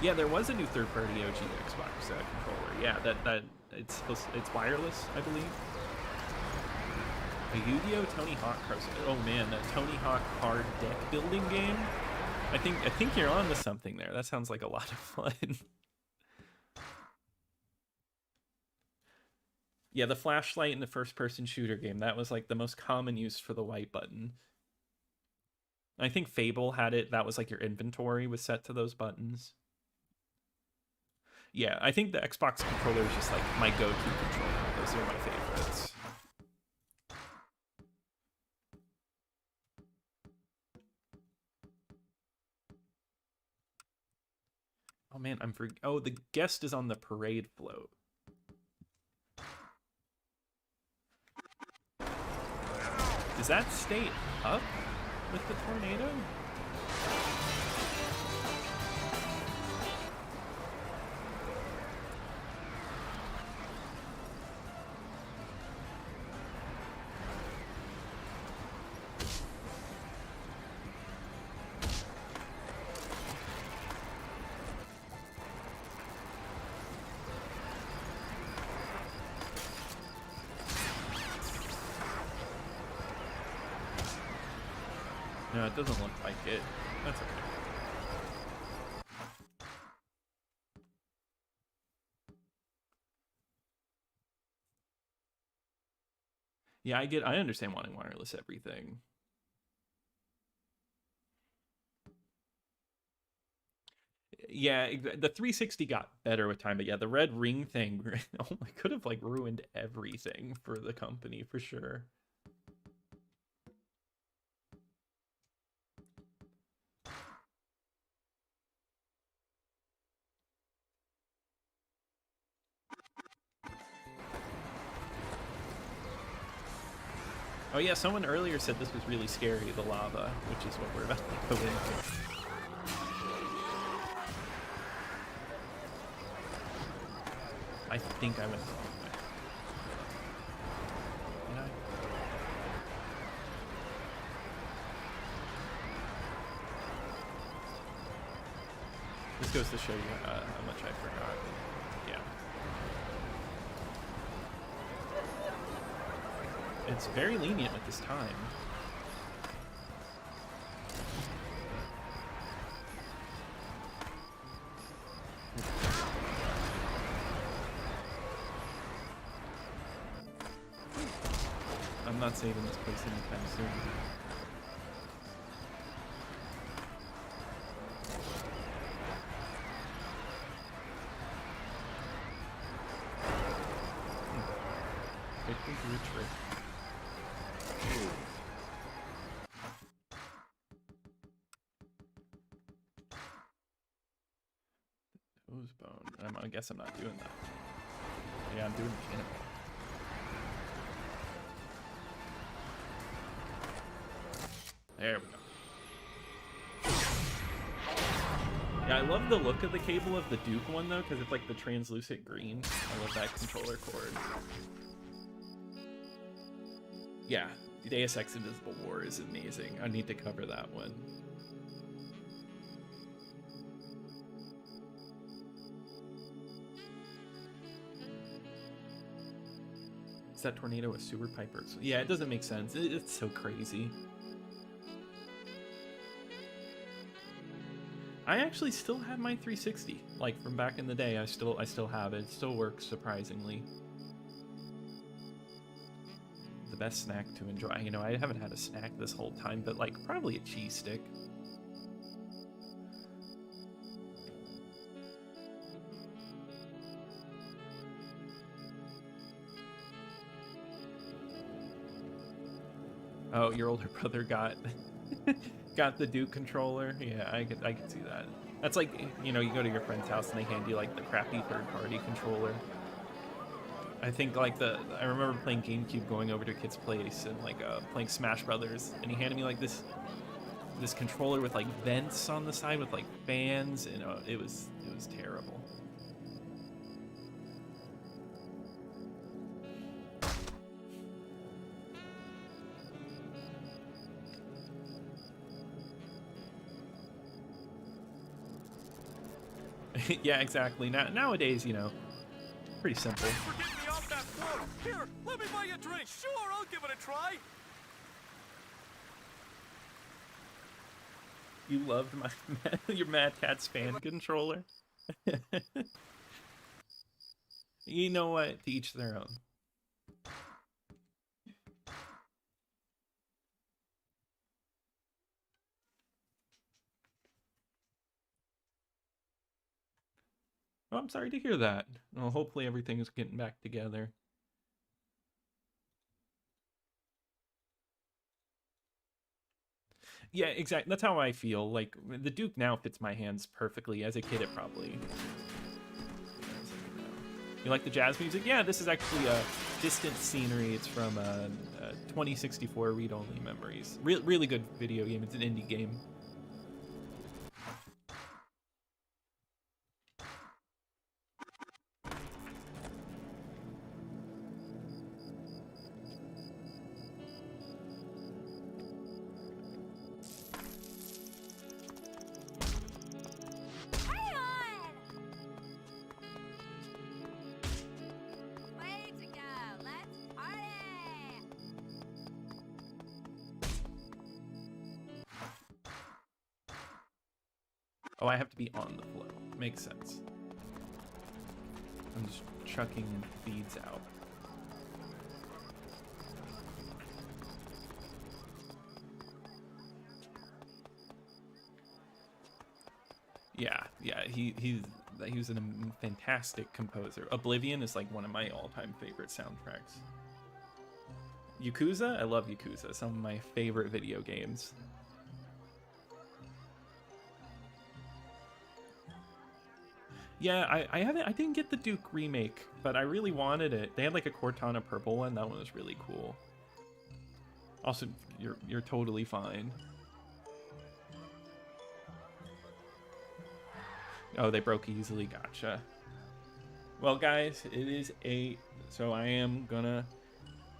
Yeah, there was a new third-party OG Xbox controller. Yeah, that it's wireless, I believe. A Yu-Gi-Oh! Tony Hawk crossover. Oh man, that Tony Hawk card deck building game. I think you're on to something there. That sounds like a lot of fun. Yeah, the flashlight in the first-person shooter game, that was like the most common use for the white button. I think Fable had it. That was like your inventory was set to those buttons. Yeah, I think the Xbox controller is just like my go-to controller. Those are my favorites. Oh man, oh, the guest is on the parade float. Does that stay up with the tornado? No, it doesn't look like it. That's okay. Yeah, I understand wanting wireless everything. Yeah, the 360 got better with time, but yeah, the red ring thing, oh my, could have like ruined everything for the company for sure. Oh yeah, someone earlier said this was really scary, the lava, which is what we're about to go into. I think I went the wrong way. Did I? This goes to show you how much I forgot. Yeah. It's very lenient with this time. I'm not saving this place anytime soon. Bone. I guess I'm not doing that. Yeah, I'm doing the cannonball. There we go. Yeah, I love the look of the cable of the Duke one though, because it's like the translucent green. I love that controller cord. Yeah, Deus Ex Invisible War is amazing. I need to cover that one. Is that tornado a sewer pipe? Yeah, it doesn't make sense. It's so crazy. I actually still have my 360, like from back in the day. I still have it. It still works surprisingly. The best snack to enjoy. You know, I haven't had a snack this whole time, but like probably a cheese stick. Oh, your older brother got got the Duke controller. Yeah, I could see that. That's like, you know, you go to your friend's house and they hand you like the crappy third-party controller. I think like I remember playing GameCube, going over to a kid's place and like playing Smash Brothers, and he handed me like this controller with like vents on the side with like fans, and it was terrible. Yeah, exactly. Nowadays, you know, pretty simple. Thanks for getting me off that floor. Here, let me buy you a drink. Sure, I'll give it a try. You loved your Mad Catz fan controller. You know what? To each their own. Oh, I'm sorry to hear that. Well, hopefully everything is getting back together. Yeah, exactly. That's how I feel. Like, the Duke now fits my hands perfectly. As a kid, it probably... You like the jazz music? Yeah, this is actually a distant scenery. It's from 2064 Read-Only Memories. Really good video game. It's an indie game. Oh, I have to be on the flow. Makes sense. I'm just chucking feeds out. Yeah, he was a fantastic composer. Oblivion is like one of my all-time favorite soundtracks. Yakuza? I love Yakuza. Some of my favorite video games. Yeah, I didn't get the Duke remake, but I really wanted it. They had like a Cortana purple one. That one was really cool. Also, you're totally fine. Oh, they broke easily. Gotcha. Well, guys, it is 8, so I am gonna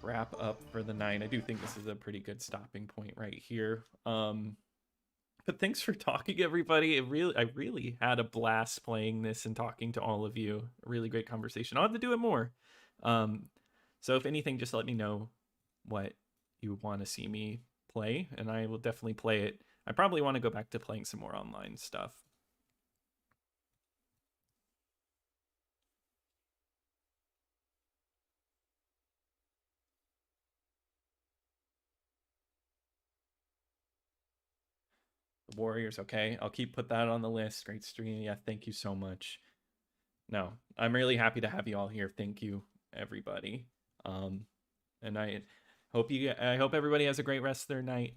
wrap up for the night. I do think this is a pretty good stopping point right here. But thanks for talking, everybody. I really had a blast playing this and talking to all of you. A really great conversation. I'll have to do it more. So if anything, just let me know what you want to see me play, and I will definitely play it. I probably want to go back to playing some more online stuff. The Warriors, okay. I'll put that on the list. Great stream. Yeah, thank you so much. No, I'm really happy to have you all here. Thank you, everybody. And I hope everybody has a great rest of their night.